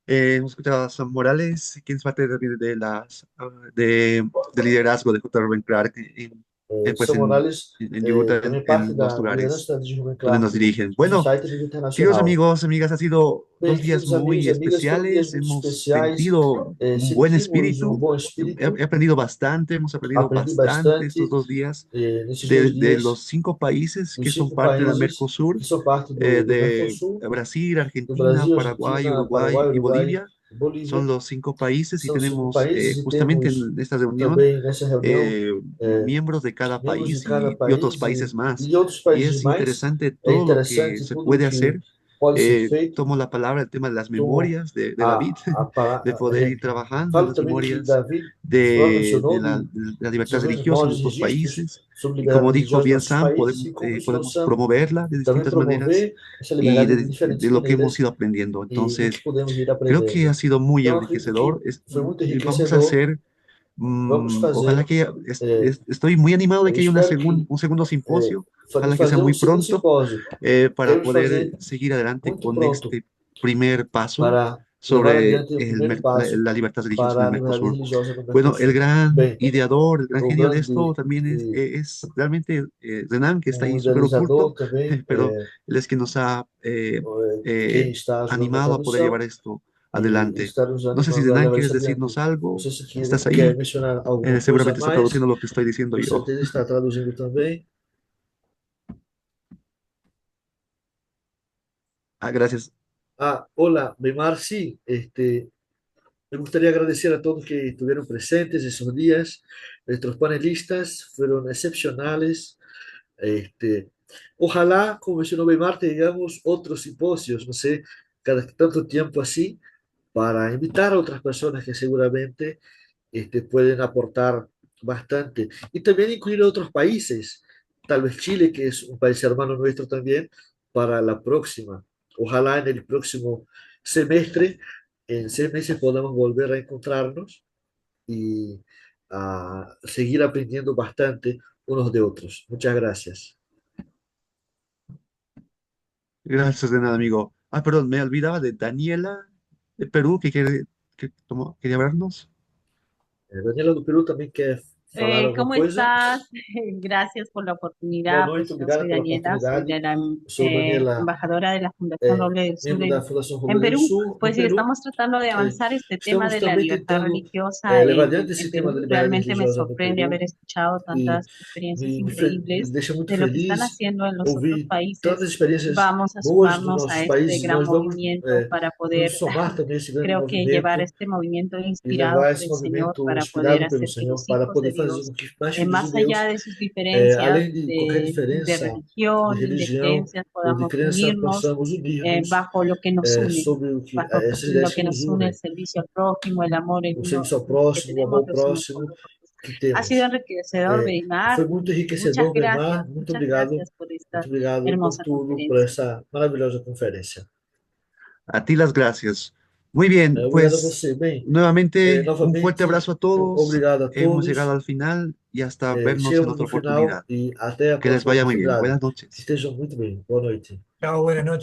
Hemos escuchado a Sam Morales, quien es parte también de del liderazgo de J. Rubén Clark pues São Morales en Utah, também parte en los da lugares liderança de Rubem donde nos Clark dirigen. no Bueno, site a nível queridos internacional. amigos, amigas, ha sido Bem, 2 días queridos amigos muy e amigas, foram dias especiales. muito Hemos especiais. sentido un buen Sentimos espíritu. bom He espírito, aprendido bastante, hemos aprendido aprendi bastante estos bastante 2 días nesses 2 dias los 5 países que nos son 5 parte de países Mercosur, que são parte do de Mercosul, Brasil, do Argentina, Brasil, Paraguay, Argentina, Uruguay Paraguai, y Uruguai Bolivia. e Son Bolívia. los 5 países y São 5 tenemos países e justamente temos en esta reunión também nessa reunião miembros de cada membros de país cada y otros país países e más. de outros Y países es mais. interesante É todo lo que interessante se tudo o puede que hacer. pode ser feito. Tomo la palabra, el tema de las Tomo memorias de David, de poder ir trabajando en Falo las também do que memorias David Flor mencionou de la libertad sobre os religiosa en memórias nuestros registros países. sobre Y como liberdade dijo religiosa em bien nossos Sam, países e como mencionou podemos Sam, promoverla de também distintas maneras promover essa liberdade de diferentes de lo que hemos maneiras ido aprendiendo. e do que Entonces, podemos ir creo que aprendendo. ha sido muy Então, acredito que enriquecedor. foi muito Vamos a enriquecedor. hacer, Vamos ojalá fazer, que estoy muy animado de eu que haya espero que un segundo simposio, de ojalá que sea fazer muy segundo pronto, simpósio. para Queremos poder fazer seguir adelante muito con pronto este primer paso para levar sobre adiante o primeiro passo la libertad religiosa en para el a liberdade Mercosur. religiosa no Bueno, el Mercosul. gran Bem, ideador, el gran o genio de esto grande también es realmente Renan, que está o ahí súper idealizador oculto, também pero él es quien nos ha quem está ajudando na animado a poder llevar tradução esto e adelante. está nos No sé si animando a Renan levar quieres isso adiante. decirnos Não algo, sei se estás quer ahí, mencionar alguma coisa a seguramente está mais, traduciendo lo que estoy diciendo com yo. certeza está traduzindo também. Gracias. Hola, Neymar, sí, me gustaría agradecer a todos que estuvieron presentes esos días. Nuestros panelistas fueron excepcionales. Ojalá, como mencionó Neymar, tengamos otros simposios, no sé, cada tanto tiempo así, para invitar a otras personas que seguramente pueden aportar bastante. Y también incluir a otros países, tal vez Chile, que es un país hermano nuestro también, para la próxima. Ojalá en el próximo semestre, en 6 meses, podamos volver a encontrarnos y a seguir aprendiendo bastante unos de otros. Muchas gracias. Gracias de nada, amigo. Perdón, me olvidaba de Daniela de Perú, quería hablarnos. Daniela do Perú también quiere falar alguma ¿Cómo coisa. estás? Gracias por la Boa oportunidad. noite, Pues yo obrigada soy pela Daniela, soy oportunidade. de la Sou Daniela, embajadora de la Fundación Roble del Sur membro da Fundação en Romeiro do Perú. Sul, no Pues sí, Peru. estamos tratando de avanzar este tema Estamos de la também libertad tentando religiosa levar adiante en esse tema da Perú. liberdade Realmente me religiosa no sorprende Peru haber escuchado e tantas experiencias me increíbles deixa muito de lo que están feliz haciendo en los otros ouvir tantas países. experiências Vamos a boas dos sumarnos a nossos este países. gran Nós vamos movimiento para poder, nos somar também a esse grande creo que llevar movimento este movimiento e inspirado levar por esse el Señor movimento para poder inspirado pelo hacer que Senhor los para hijos de poder fazer Dios, com que mais filhos de más allá Deus, de sus diferencias além de qualquer de diferença de religión, de religião creencias, ou de podamos crença, unirnos possamos unir-nos bajo lo que nos une, sobre o que bajo essas lo ideias que que nos nos une, el unem, servicio al prójimo, el amor el o uno serviço ao que próximo, o tenemos amor los unos por próximo los otros. que Ha sido temos. enriquecedor, Foi Beimar. muito enriquecedor, Neymar. Muchas gracias por Muito esta obrigado por hermosa tudo, por conferencia. essa maravilhosa conferência. A ti las gracias. Muy bien, Obrigado a pues você. Bem, nuevamente un fuerte novamente, abrazo a todos. obrigado a Hemos llegado todos. al final y hasta vernos en Chegamos otra no final oportunidad. e até a Que les próxima vaya muy bien. oportunidade. Buenas Que noches. estejam muito bem. Boa noite. Chao, buenas noches.